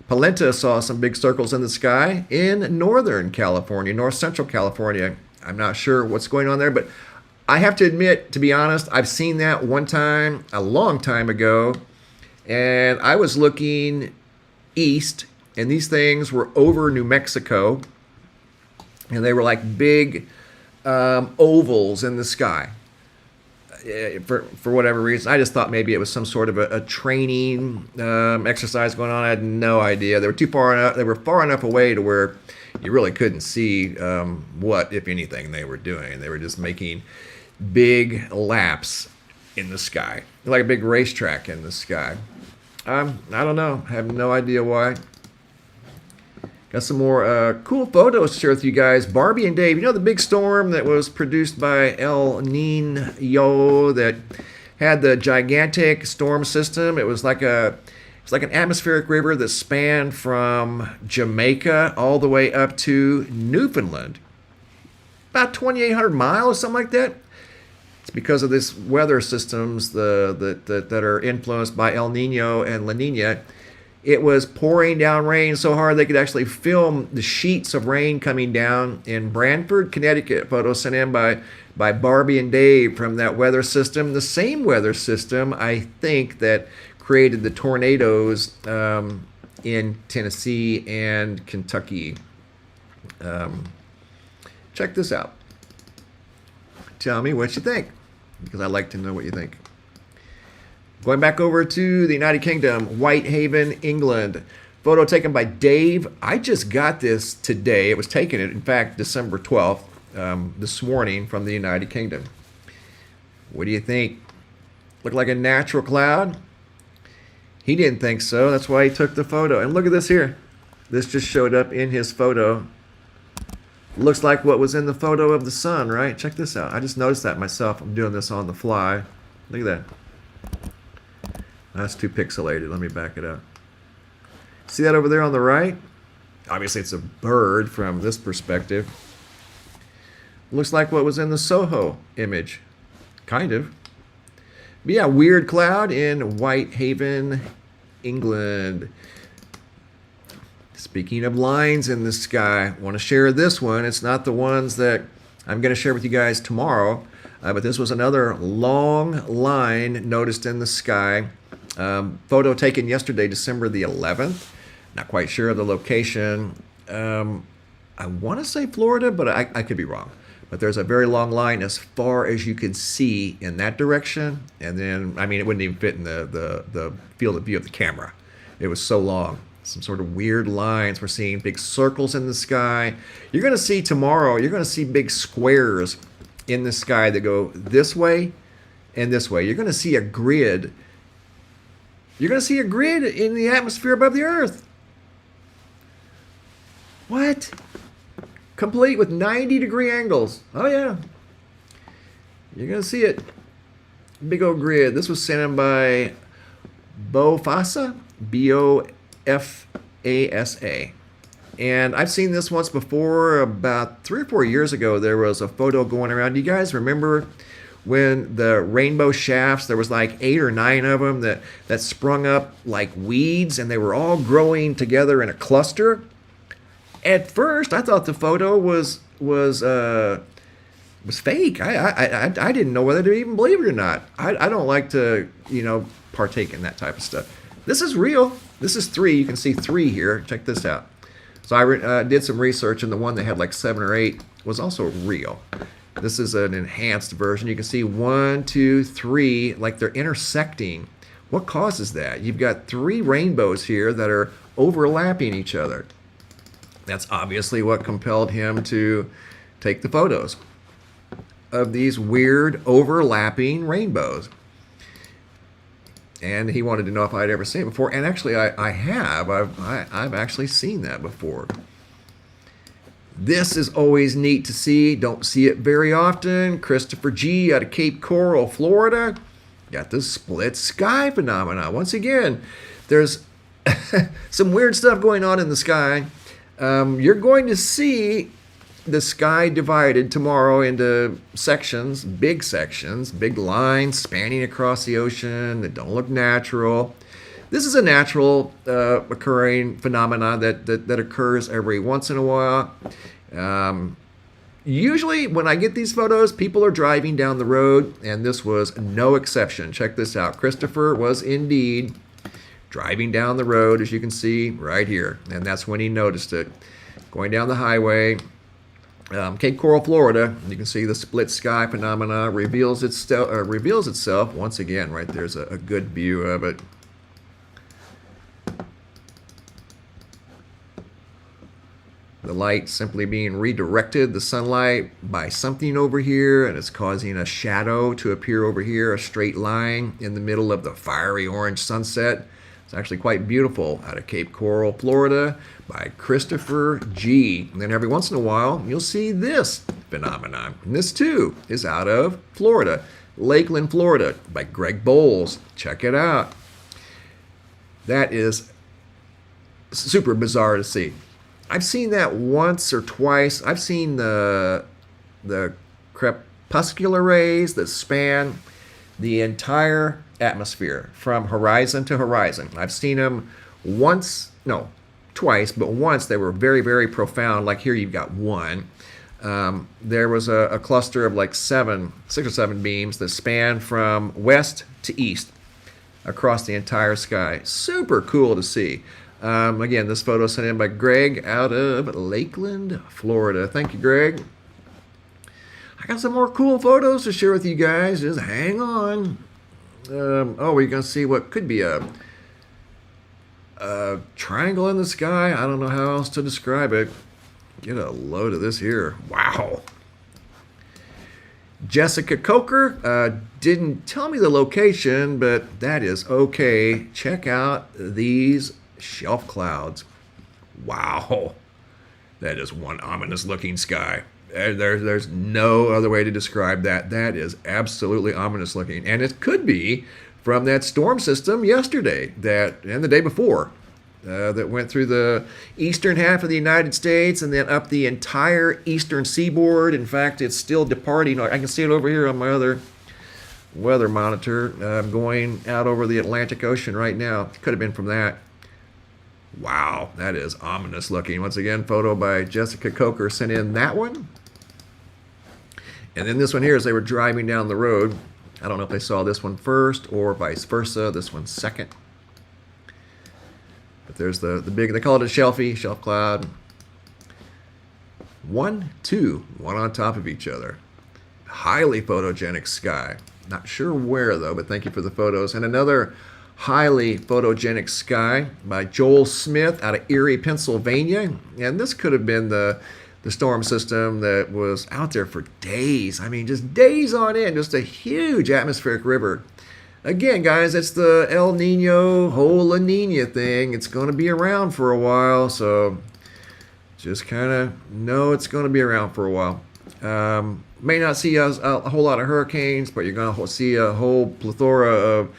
Polenta saw some big circles in the sky in Northern California, North Central California. I'm not sure what's going on there, but I have to admit, to be honest, I've seen that one time, a long time ago, and I was looking east, and these things were over New Mexico, and they were like big ovals in the sky. For whatever reason, I just thought maybe it was some sort of a training exercise going on. I had no idea. They were too far enough. They were far enough away to where you really couldn't see what, if anything, they were doing. They were just making big laps in the sky, like a big racetrack in the sky. I don't know. I have no idea why. Got some more cool photos to share with you guys. Barbie and Dave, you know the big storm that was produced by El Niño that had the gigantic storm system? It was like an atmospheric river that spanned from Jamaica all the way up to Newfoundland. About 2,800 miles, something like that. It's because of this weather systems that are influenced by El Nino and La Nina. It was pouring down rain so hard they could actually film the sheets of rain coming down in Brantford, Connecticut. Photos sent in by Barbie and Dave from that weather system. The same weather system, I think, that created the tornadoes in Tennessee and Kentucky. Check this out. Tell me what you think, because I like to know what you think. Going back over to the United Kingdom, Whitehaven, England. Photo taken by Dave. I just got this today. It was taken, in fact, December 12th, this morning from the United Kingdom. What do you think? Look like a natural cloud? He didn't think so. That's why he took the photo. And look at this here. This just showed up in his photo. Looks like what was in the photo of the sun, right? Check this out. I just noticed that myself. I'm doing this on the fly. Look at that. That's too pixelated. Let me back it up. See that over there on the right? Obviously, it's a bird from this perspective. Looks like what was in the Soho image. Kind of. But yeah, weird cloud in Whitehaven, England. Speaking of lines in the sky, I want to share this one. It's not the ones that I'm going to share with you guys tomorrow, but this was another long line noticed in the sky. Photo taken yesterday, December the 11th. Not quite sure of the location. I want to say Florida, but I could be wrong. But there's a very long line as far as you can see in that direction. And then, I mean, it wouldn't even fit in the field of view of the camera. It was so long. Some sort of weird lines. We're seeing big circles in the sky. You're going to see tomorrow, you're going to see big squares in the sky that go this way and this way. You're going to see a grid. You're going to see a grid in the atmosphere above the Earth. What? Complete with 90-degree angles. Oh, yeah. You're going to see it. Big old grid. This was sent in by Bofasa, Bofasa. And I've seen this once before. About 3 or 4 years ago, there was a photo going around. Do you guys remember when the rainbow shafts, there was like 8 or 9 of them that sprung up like weeds, and they were all growing together in a cluster? At first, I thought the photo was fake. I didn't know whether to even believe it or not. I don't like to, partake in that type of stuff. This is real. This is 3. You can see 3 here. Check this out. So I did some research, and the one that had like 7 or 8 was also real. This is an enhanced version. You can see 1, 2, 3, like they're intersecting. What causes that? You've got 3 rainbows here that are overlapping each other. That's obviously what compelled him to take the photos of these weird overlapping rainbows. And he wanted to know if I'd ever seen it before. And actually, I have. I've actually seen that before. This is always neat to see. Don't see it very often. Christopher G. out of Cape Coral, Florida. Got the split sky phenomena. Once again, there's some weird stuff going on in the sky. You're going to see the sky divided tomorrow into sections, big lines spanning across the ocean that don't look natural. This is a natural occurring phenomena that occurs every once in a while. Usually when I get these photos, people are driving down the road, and this was no exception. Check this out. Christopher was indeed driving down the road, as you can see right here, and that's when he noticed it. Going down the highway, Cape Coral, Florida, you can see the split sky phenomena reveals itself once again. Right there's a good view of it. The light simply being redirected, the sunlight, by something over here, and it's causing a shadow to appear over here, a straight line in the middle of the fiery orange sunset. It's actually quite beautiful out of Cape Coral, Florida, by Christopher G. And then every once in a while, you'll see this phenomenon. And this, too, is out of Florida, Lakeland, Florida, by Greg Bowles. Check it out. That is super bizarre to see. I've seen that once or twice. I've seen the crepuscular rays that span the entire atmosphere from horizon to horizon. I've seen them twice, but once they were very, very profound. Like here you've got one. There was a cluster of like 6 or 7 beams that span from west to east across the entire sky. Super cool to see. Again, this photo sent in by Greg out of Lakeland, Florida. Thank you, Greg. I got some more cool photos to share with you guys. Just hang on. We're going to see what could be a triangle in the sky. I don't know how else to describe it. Get a load of this here. Wow. Jessica Coker didn't tell me the location, but that is okay. Check out these shelf clouds. Wow. That is one ominous looking sky. There's no other way to describe that. That is absolutely ominous looking. And it could be from that storm system yesterday and the day before that went through the eastern half of the United States and then up the entire eastern seaboard. In fact, it's still departing. I can see it over here on my other weather monitor going out over the Atlantic Ocean right now. It could have been from that. Wow, that is ominous looking. Once again, photo by Jessica Coker sent in that one. And then this one here, as they were driving down the road, I don't know if they saw this one first or vice versa, this one second. But there's the big, they call it a shelf cloud. 1, 2, one on top of each other. Highly photogenic sky. Not sure where though, but thank you for the photos. And another highly photogenic sky by Joel Smith out of Erie, Pennsylvania. And this could have been the the storm system that was out there for days. I mean, just days on end, just a huge atmospheric river. Again, guys, it's the El Nino whole La Nina thing. It's going to be around for a while, so just kind of know it's going to be around for a while. May not see a whole lot of hurricanes, but you're going to see a whole plethora of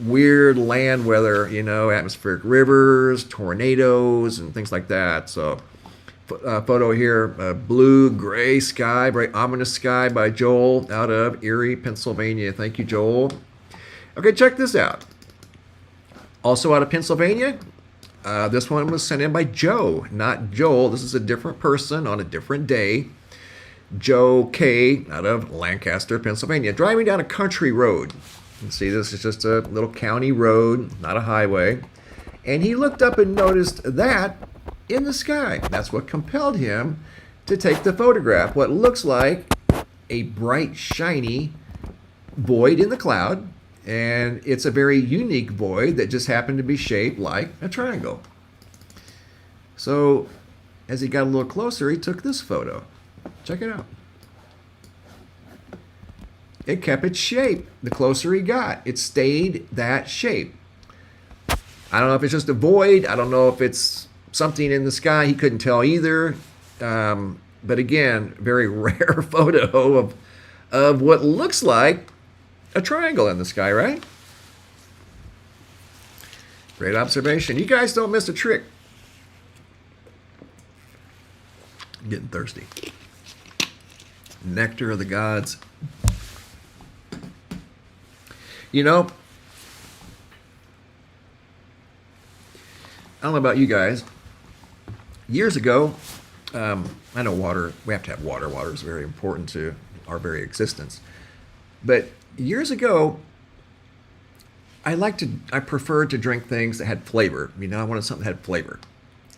weird land weather, you know, atmospheric rivers, tornadoes, and things like that. So, photo here, blue, gray sky, very ominous sky by Joel out of Erie, Pennsylvania. Thank you, Joel. Okay, check this out. Also out of Pennsylvania, this one was sent in by Joe, not Joel. This is a different person on a different day. Joe K. out of Lancaster, Pennsylvania, driving down a country road. You can see this is just a little county road, not a highway. And he looked up and noticed that in the sky. That's what compelled him to take the photograph. What looks like a bright, shiny void in the cloud. And it's a very unique void that just happened to be shaped like a triangle. So as he got a little closer, he took this photo. Check it out. It kept its shape. The closer he got, it stayed that shape. I don't know if it's just a void. I don't know if it's something in the sky. He couldn't tell either. But again, very rare photo of what looks like a triangle in the sky, right? Great observation. You guys don't miss a trick. I'm getting thirsty. Nectar of the gods. You know, I don't know about you guys. Years ago, I know water, we have to have water. Water is very important to our very existence. But years ago, I preferred to drink things that had flavor. You know, I wanted something that had flavor.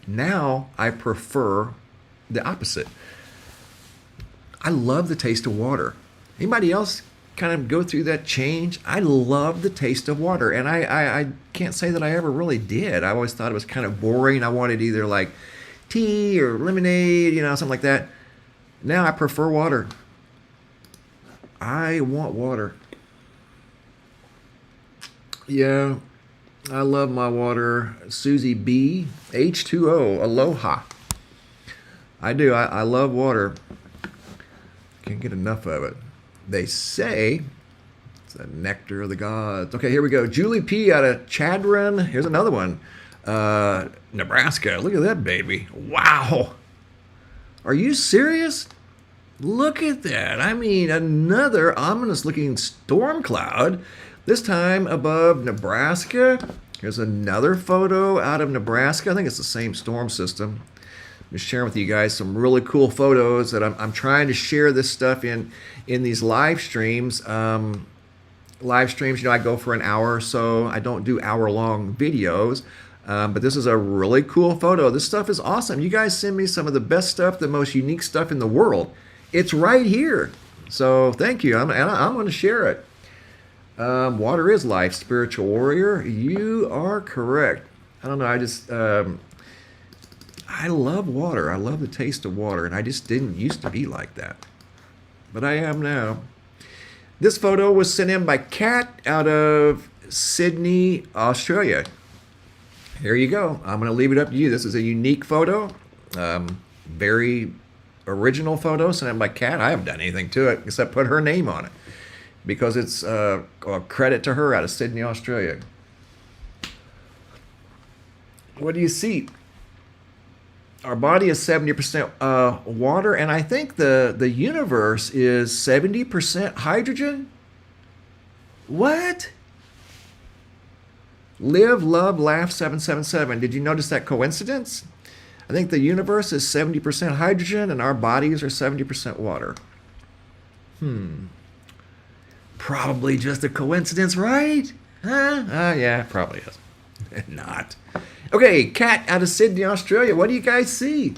Now, I prefer the opposite. I love the taste of water. Anybody else kind of go through that change? I love the taste of water, and I can't say that I ever really did. I always thought it was kind of boring. I wanted either like tea or lemonade, you know, something like that. Now I prefer water. I want water. Yeah, I love my water. Susie B, H2O, aloha. I do. I love water. Can't get enough of it. They say it's the nectar of the gods. Okay, here we go. Julie P out of Chadron. Here's another one. Nebraska. Look at that baby. Wow. Are you serious? Look at that. I mean, another ominous looking storm cloud. This time above Nebraska. Here's another photo out of Nebraska. I think it's the same storm system. I'm just sharing with you guys some really cool photos that I'm trying to share this stuff in these live streams. Live streams, you know, I go for an hour or so. I don't do hour-long videos. But this is a really cool photo. This stuff is awesome. You guys send me some of the best stuff, the most unique stuff in the world. It's right here. So thank you. I'm going to share it. Water is life, spiritual warrior. You are correct. I don't know. I love water. I love the taste of water. And I just didn't used to be like that. But I am now. This photo was sent in by Kat out of Sydney, Australia. Here you go. I'm going to leave it up to you. This is a unique photo. Very original photo sent in by Kat. I haven't done anything to it except put her name on it because it's a credit to her out of Sydney, Australia. What do you see? Our body is 70% water, and I think the universe is 70% hydrogen. What? Live, love, laugh, 777. Did you notice that coincidence? I think the universe is 70% hydrogen and our bodies are 70% water. Probably just a coincidence, right? Huh? Yeah, probably is. Not. Okay, Kat out of Sydney, Australia. What do you guys see?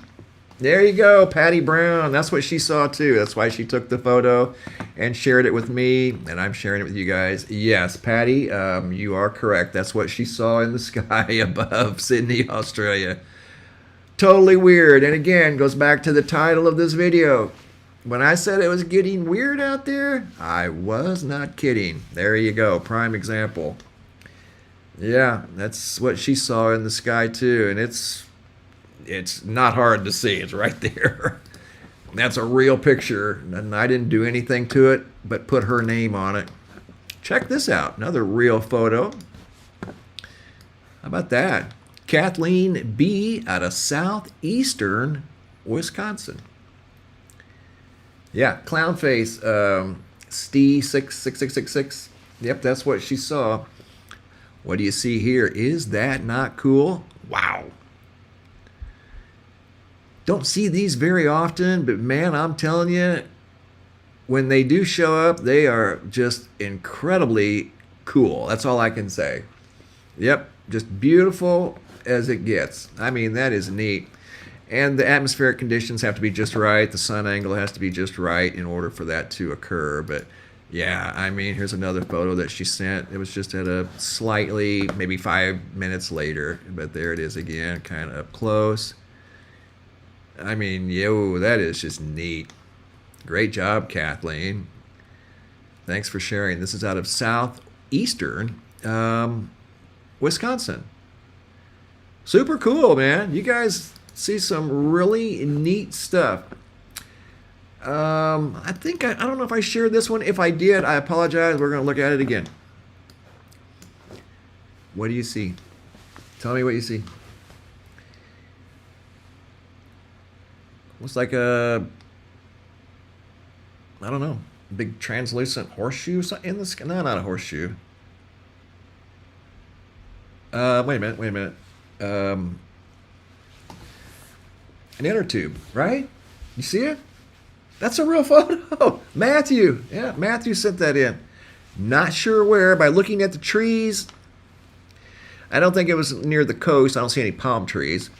There you go, Patty Brown. That's what she saw too. That's why she took the photo and shared it with me, and I'm sharing it with you guys. Yes, Patty, you are correct. That's what she saw in the sky above Sydney, Australia. Totally weird. And again, goes back to the title of this video. When I said it was getting weird out there, I was not kidding. There you go. Prime example. Yeah, that's what she saw in the sky too. And it's not hard to see. It's right there. That's a real picture. And I didn't do anything to it but put her name on it. Check this out. Another real photo. How about that? Kathleen B. out of southeastern Wisconsin. Yeah, clown face, Steve666666. Yep, that's what she saw. What do you see here? Is that not cool? Wow. Don't see these very often, but man, I'm telling you, when they do show up, they are just incredibly cool. That's all I can say. Yep, just beautiful as it gets. I mean, that is neat. And the atmospheric conditions have to be just right. The sun angle has to be just right in order for that to occur. But yeah, I mean, here's another photo that she sent. It was just at a slightly, maybe 5 minutes later. But there it is again, kind of up close. I mean, yo, that is just neat. Great job, Kathleen. Thanks for sharing. This is out of southeastern Wisconsin. Super cool, man. You guys see some really neat stuff. I think, I don't know if I shared this one. If I did, I apologize. We're going to look at it again. What do you see? Tell me what you see. Looks like a, I don't know, big translucent horseshoe in the sky. No, not a horseshoe. Wait a minute. An inner tube, right? You see it? That's a real photo. Matthew. Yeah, Matthew sent that in. Not sure where. By looking at the trees, I don't think it was near the coast. I don't see any palm trees.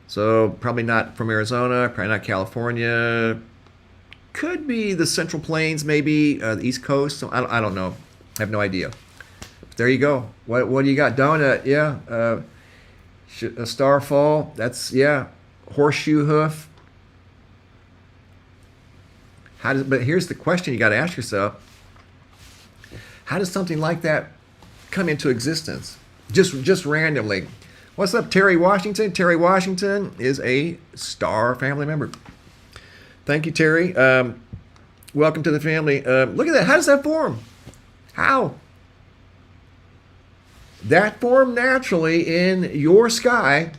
So probably not from Arizona, probably not California. Could be the Central Plains, maybe the East Coast. So I don't know. I have no idea. There you go. What do you got? Donut, yeah. A starfall. That's, yeah. Horseshoe hoof. But here's the question you got to ask yourself. How does something like that come into existence? Just randomly. What's up, Terry Washington? Terry Washington is a star family member. Thank you, Terry. Welcome to the family. Look at that. How does that form? How? That formed naturally in your sky.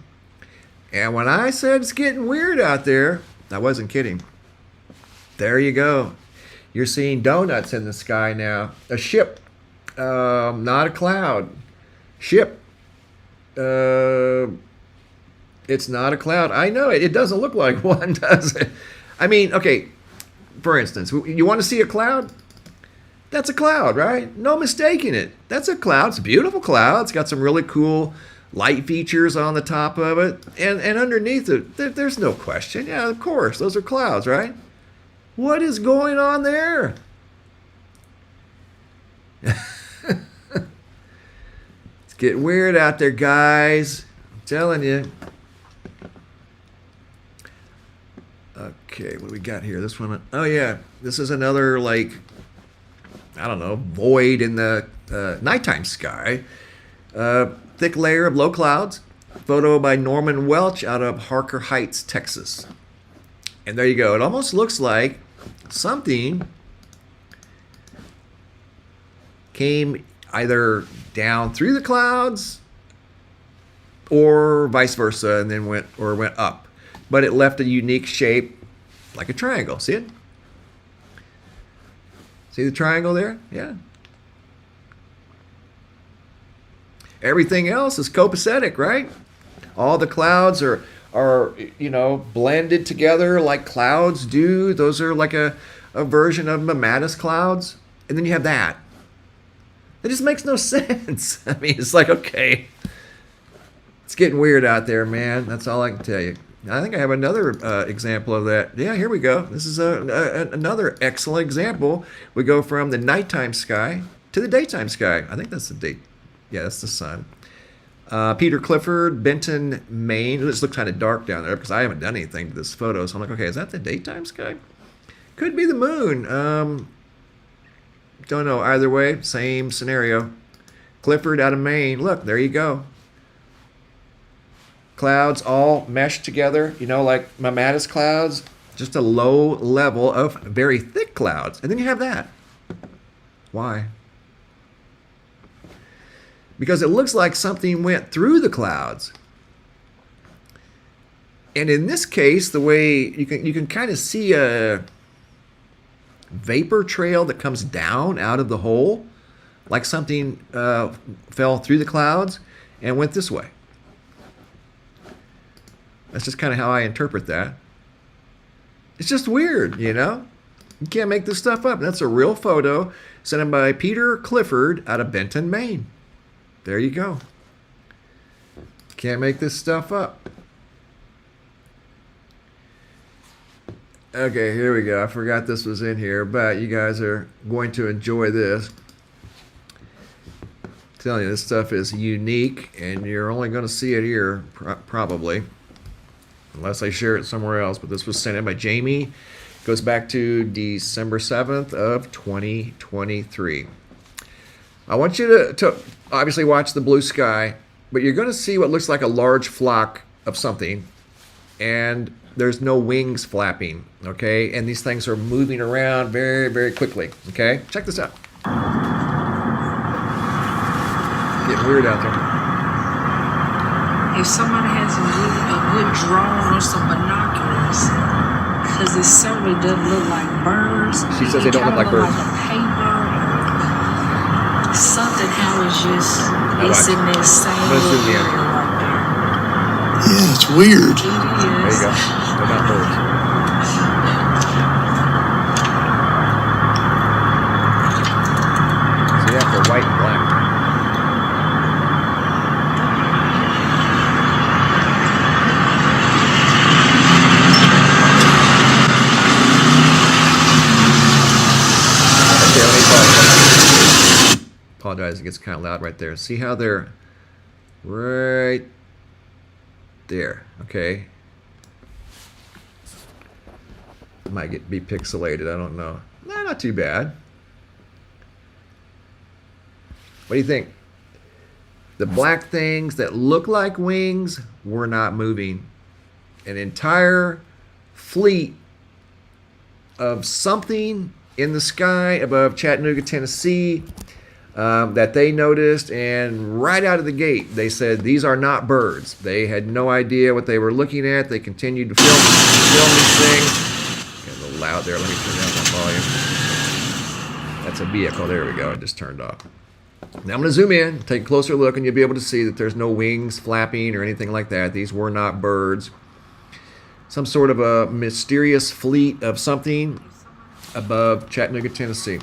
And when I said it's getting weird out there, I wasn't kidding. There you go. You're seeing donuts in the sky now. A ship, not a cloud. Ship. It's not a cloud. I know it. It doesn't look like one, does it? I mean, okay, for instance, you want to see a cloud? That's a cloud, right? No mistaking it. That's a cloud. It's a beautiful cloud. It's got some really cool light features on the top of it. And underneath it, there's no question. Yeah, of course. Those are clouds, right? What is going on there? It's getting weird out there, guys. I'm telling you. Okay, what do we got here? This one. Oh, yeah. This is another, like, I don't know, void in the nighttime sky. Thick layer of low clouds. Photo by Norman Welch out of Harker Heights, Texas. And there you go. It almost looks like something came either down through the clouds or vice versa and then went up. But it left a unique shape like a triangle. See it? See the triangle there? Yeah. Everything else is copacetic, right? All the clouds are blended together like clouds do. Those are like a version of mammatus clouds. And then you have that. It just makes no sense. I mean, it's like, okay, it's getting weird out there, man. That's all I can tell you. I think I have another example of that. Yeah, here we go. This is another excellent example. We go from the nighttime sky to the daytime sky. I think that's the day. Yeah, that's the sun. Peter Clifford, Benton, Maine. This looks kind of dark down there because I haven't done anything to this photo. So I'm like, okay, is that the daytime sky? Could be the moon. Don't know. Either way, same scenario. Clifford out of Maine. Look, there you go. Clouds all meshed together, you know, like Mammatus clouds. Just a low level of very thick clouds. And then you have that. Why? Because it looks like something went through the clouds. And in this case, the way you can kind of see a vapor trail that comes down out of the hole, like something fell through the clouds and went this way. That's just kind of how I interpret that. It's just weird, you know? You can't make this stuff up. That's a real photo sent in by Peter Clifford out of Benton, Maine. There you go. Can't make this stuff up. Okay, here we go. I forgot this was in here, but you guys are going to enjoy this. I'm telling you, this stuff is unique, and you're only going to see it here, probably. Unless I share it somewhere else. But this was sent in by Jamie. Goes back to December 7th of 2023. I want you to obviously watch the blue sky, but you're going to see what looks like a large flock of something, and there's no wings flapping, okay? And these things are moving around very, very quickly, okay? Check this out. Getting weird out there. If somebody has a good drone or some binoculars, because it certainly doesn't look like birds. She says they don't look like birds. Like a paper. Something how it's just it's in that same little area right there. Yeah, it's weird. It is. There you go. They're not birds. See that? They're white and black. Apologize, it gets kind of loud right there. See how they're right there, okay? Might be pixelated, I don't know. No, not too bad. What do you think? The black things that look like wings were not moving. An entire fleet of something in the sky above Chattanooga, Tennessee, that they noticed, and right out of the gate they said these are not birds. They had no idea what they were looking at. They continued to film these things. Getting a little loud there. Let me turn down that volume. That's a vehicle. There we go. It just turned off. Now I'm going to zoom in, take a closer look, and you'll be able to see that there's no wings flapping or anything like that. These were not birds. Some sort of a mysterious fleet of something above Chattanooga, Tennessee.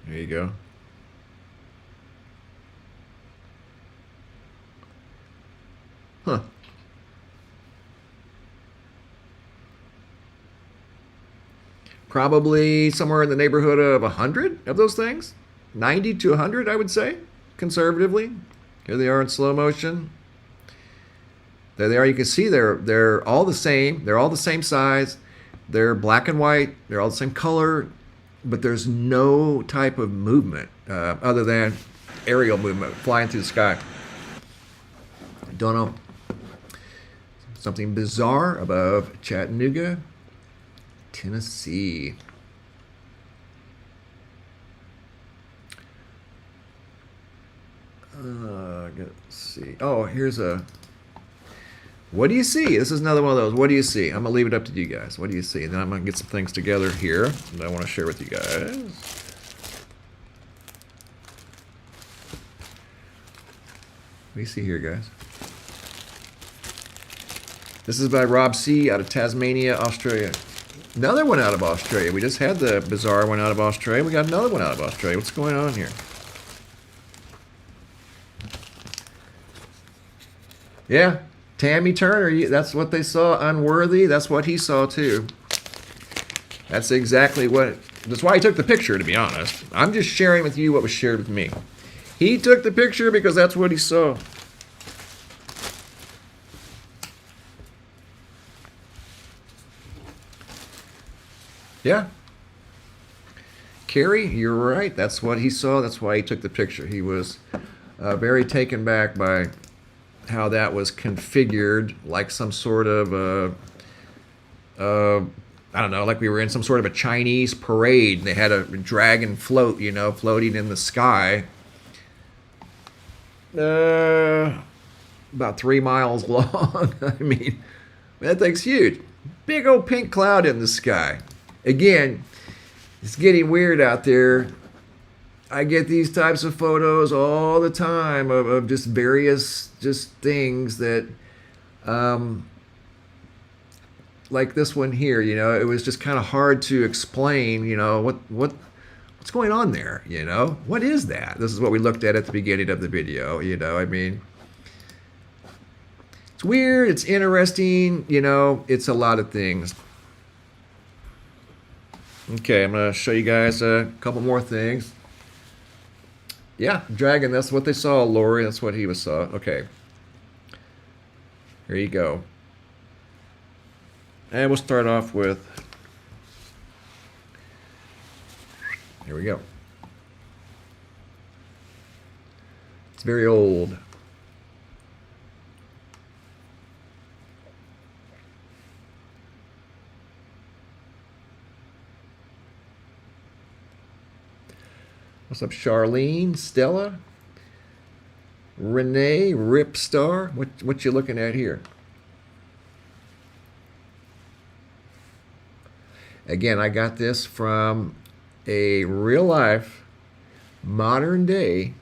There you go. Huh. Probably somewhere in the neighborhood of 100 of those things. 90 to 100, I would say, conservatively. Here they are in slow motion. There they are. You can see they're all the same. They're all the same size. They're black and white. They're all the same color. But there's no type of movement other than aerial movement, flying through the sky. I don't know. Something bizarre above Chattanooga, Tennessee. Let's see. Oh, here's a... What do you see? This is another one of those. What do you see? I'm going to leave it up to you guys. What do you see? And then I'm going to get some things together here that I want to share with you guys. What do you see here, guys? This is by Rob C. out of Tasmania, Australia. Another one out of Australia. We just had the bizarre one out of Australia. We got another one out of Australia. What's going on here? Yeah, Tammy Turner, that's what they saw. Unworthy, that's what he saw too. That's exactly that's why he took the picture, to be honest. I'm just sharing with you what was shared with me. He took the picture because that's what he saw. Yeah. Carrie, you're right. That's what he saw. That's why he took the picture. He was very taken back by how that was configured, like some sort of, I don't know, like we were in some sort of a Chinese parade. They had a dragon float, you know, floating in the sky. About 3 miles long. I mean, that thing's huge. Big old pink cloud in the sky. Again, it's getting weird out there. I get these types of photos all the time of just various things that, like this one here, you know, it was just kind of hard to explain, you know, what's going on there, you know? What is that? This is what we looked at the beginning of the video, you know, I mean, it's weird, it's interesting, you know, it's a lot of things. Okay, I'm going to show you guys a couple more things. Yeah, dragon, that's what they saw, Lori. That's what he saw. Okay. Here you go. And we'll start off with... Here we go. It's very old. What's up, Charlene, Stella, Renee, Ripstar? What you looking at here? Again, I got this from a real life, modern day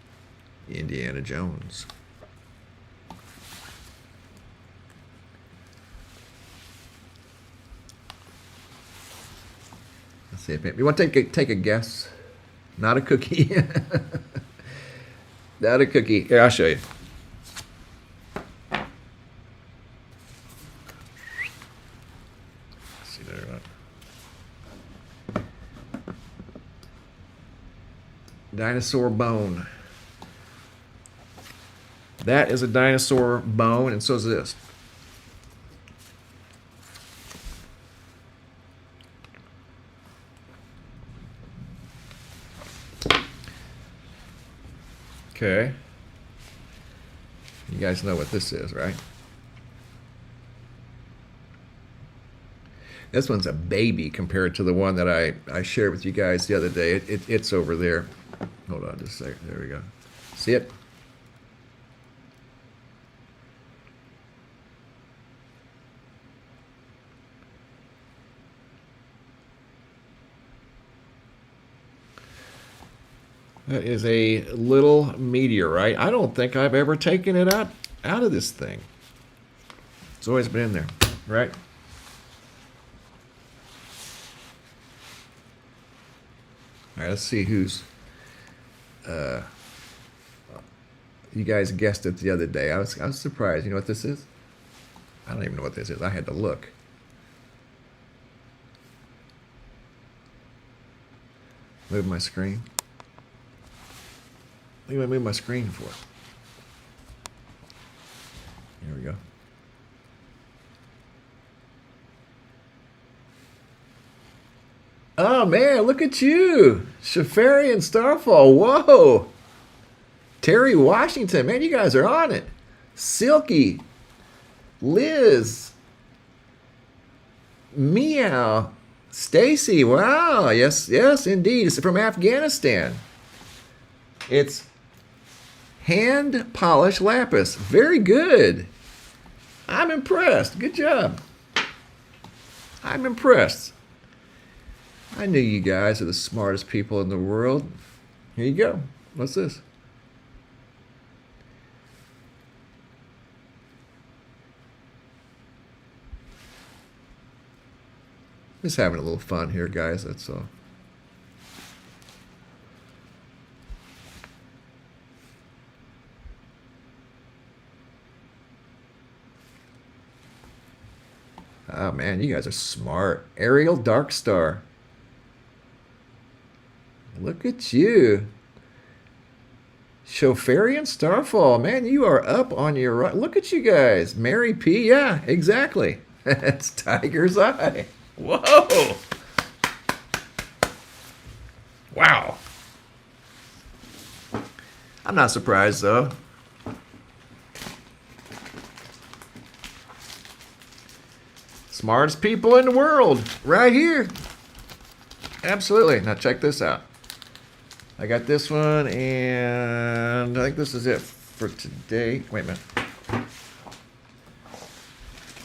Indiana Jones. Let's see if you want to take a guess. Not a cookie. Not a cookie. Here, I'll show you. See there or not. Dinosaur bone. That is a dinosaur bone, and so is this. Okay. You guys know what this is, right? This one's a baby compared to the one that I shared with you guys the other day. It's over there. Hold on just a second. There we go. See it? That is a little meteorite. I don't think I've ever taken it out of this thing. It's always been in there, right? All right, let's see who's... you guys guessed it the other day. I was surprised. You know what this is? I don't even know what this is. I had to look. Move my screen. What do I move my screen for? Here we go. Oh man, look at you. Shafari and Starfall. Whoa. Terry Washington. Man, you guys are on it. Silky. Liz. Meow. Stacy. Wow. Yes, indeed. It's from Afghanistan. It's hand polished lapis. Very good. I'm impressed. Good job. I'm impressed. I knew you guys are the smartest people in the world. Here you go. What's this? Just having a little fun here, guys. That's all. Oh man, you guys are smart. Ariel Dark Star. Look at you. Chauffarian Starfall. Man, you are up on your right. Look at you guys. Mary P. Yeah, exactly. That's Tiger's Eye. Whoa. Wow. I'm not surprised though. Smartest people in the world, right here. Absolutely. Now check this out. I got this one, and I think this is it for today. Wait a minute.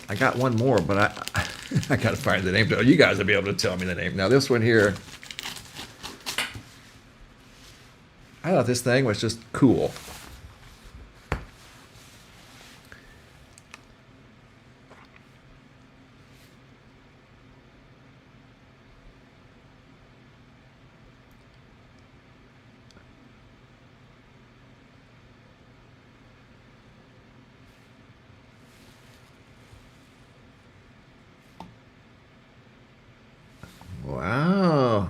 I got one more, but I got to find the name. You guys will be able to tell me the name. Now this one here, I thought this thing was just cool. Wow.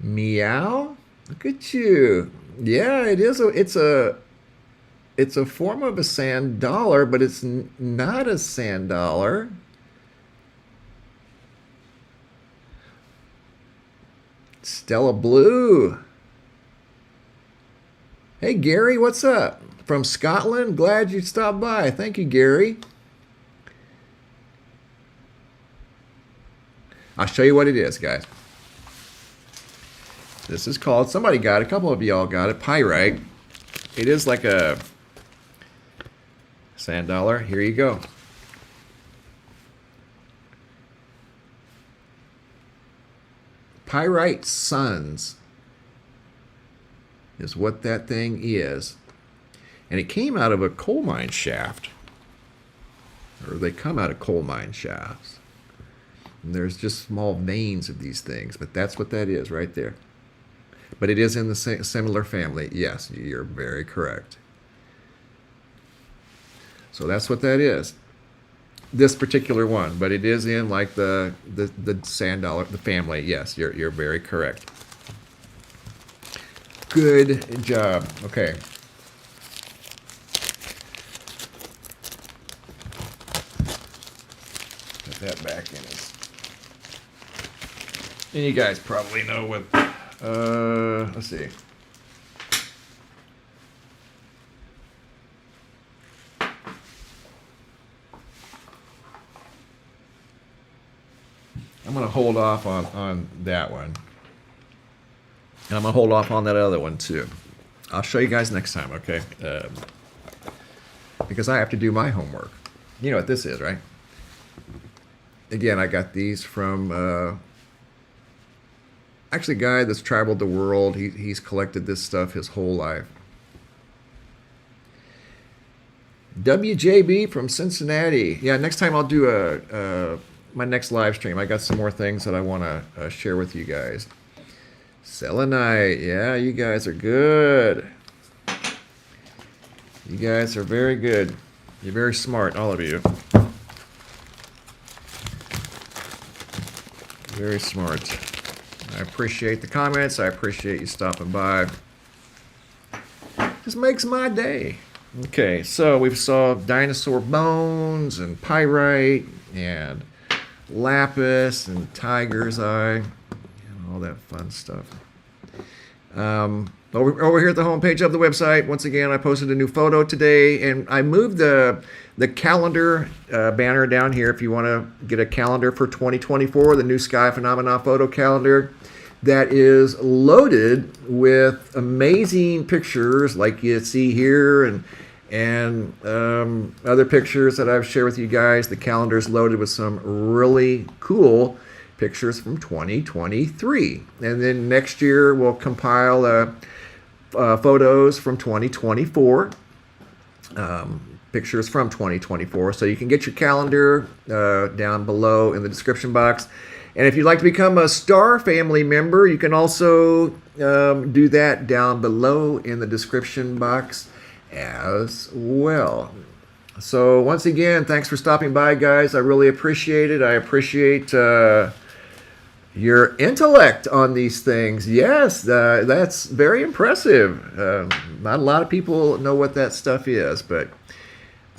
Meow? Look at you. Yeah, it is. It's a form of a sand dollar, but it's not a sand dollar. Stella Blue. Hey, Gary, what's up? From Scotland? Glad you stopped by. Thank you, Gary. I'll show you what it is, guys. This is called, somebody got it, a couple of y'all got it, pyrite. It is like a sand dollar. Here you go. Pyrite suns is what that thing is. And it came out of a coal mine shaft. Or they come out of coal mine shafts. And there's just small veins of these things, but that's what that is right there. But it is in the similar family. Yes, you're very correct. So that's what that is. This particular one, but it is in like the sand dollar, the family. Yes, you're very correct. Good job. Okay. Put that back in. And you guys probably know what, let's see. I'm going to hold off on that one. And I'm going to hold off on that other one too. I'll show you guys next time, okay? Because I have to do my homework. You know what this is, right? Again, I got these from actually a guy that's traveled the world. He's collected this stuff his whole life. WJB from Cincinnati. Yeah, next time I'll do my next live stream. I got some more things that I want to share with you guys. Selenite. Yeah, you guys are good. You guys are very good. You're very smart, all of you. Very smart. I appreciate the comments. I appreciate you stopping by. This makes my day. Okay, so we saw dinosaur bones and pyrite and lapis and tiger's eye and all that fun stuff. Over here at the homepage of the website, once again, I posted a new photo today, and I moved the calendar banner down here if you want to get a calendar for 2024, the new Sky Phenomena photo calendar that is loaded with amazing pictures like you see here and other pictures that I've shared with you guys. The calendar is loaded with some really cool pictures from 2023. And then next year we'll compile photos from 2024, pictures from 2024. So you can get your calendar down below in the description box. And if you'd like to become a Star Family member, you can also do that down below in the description box as well. So once again, thanks for stopping by, guys. I really appreciate it. I appreciate your intellect on these things. Yes, that's very impressive. Not a lot of people know what that stuff is, but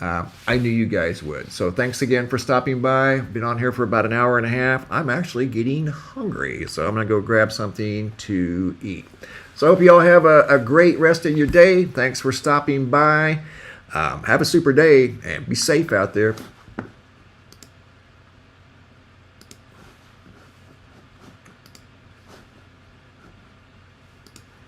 I knew you guys would. So thanks again for stopping by. Been on here for about an hour and a half. I'm actually getting hungry, so I'm going to go grab something to eat. So I hope you all have a great rest of your day. Thanks for stopping by. Have a super day and be safe out there.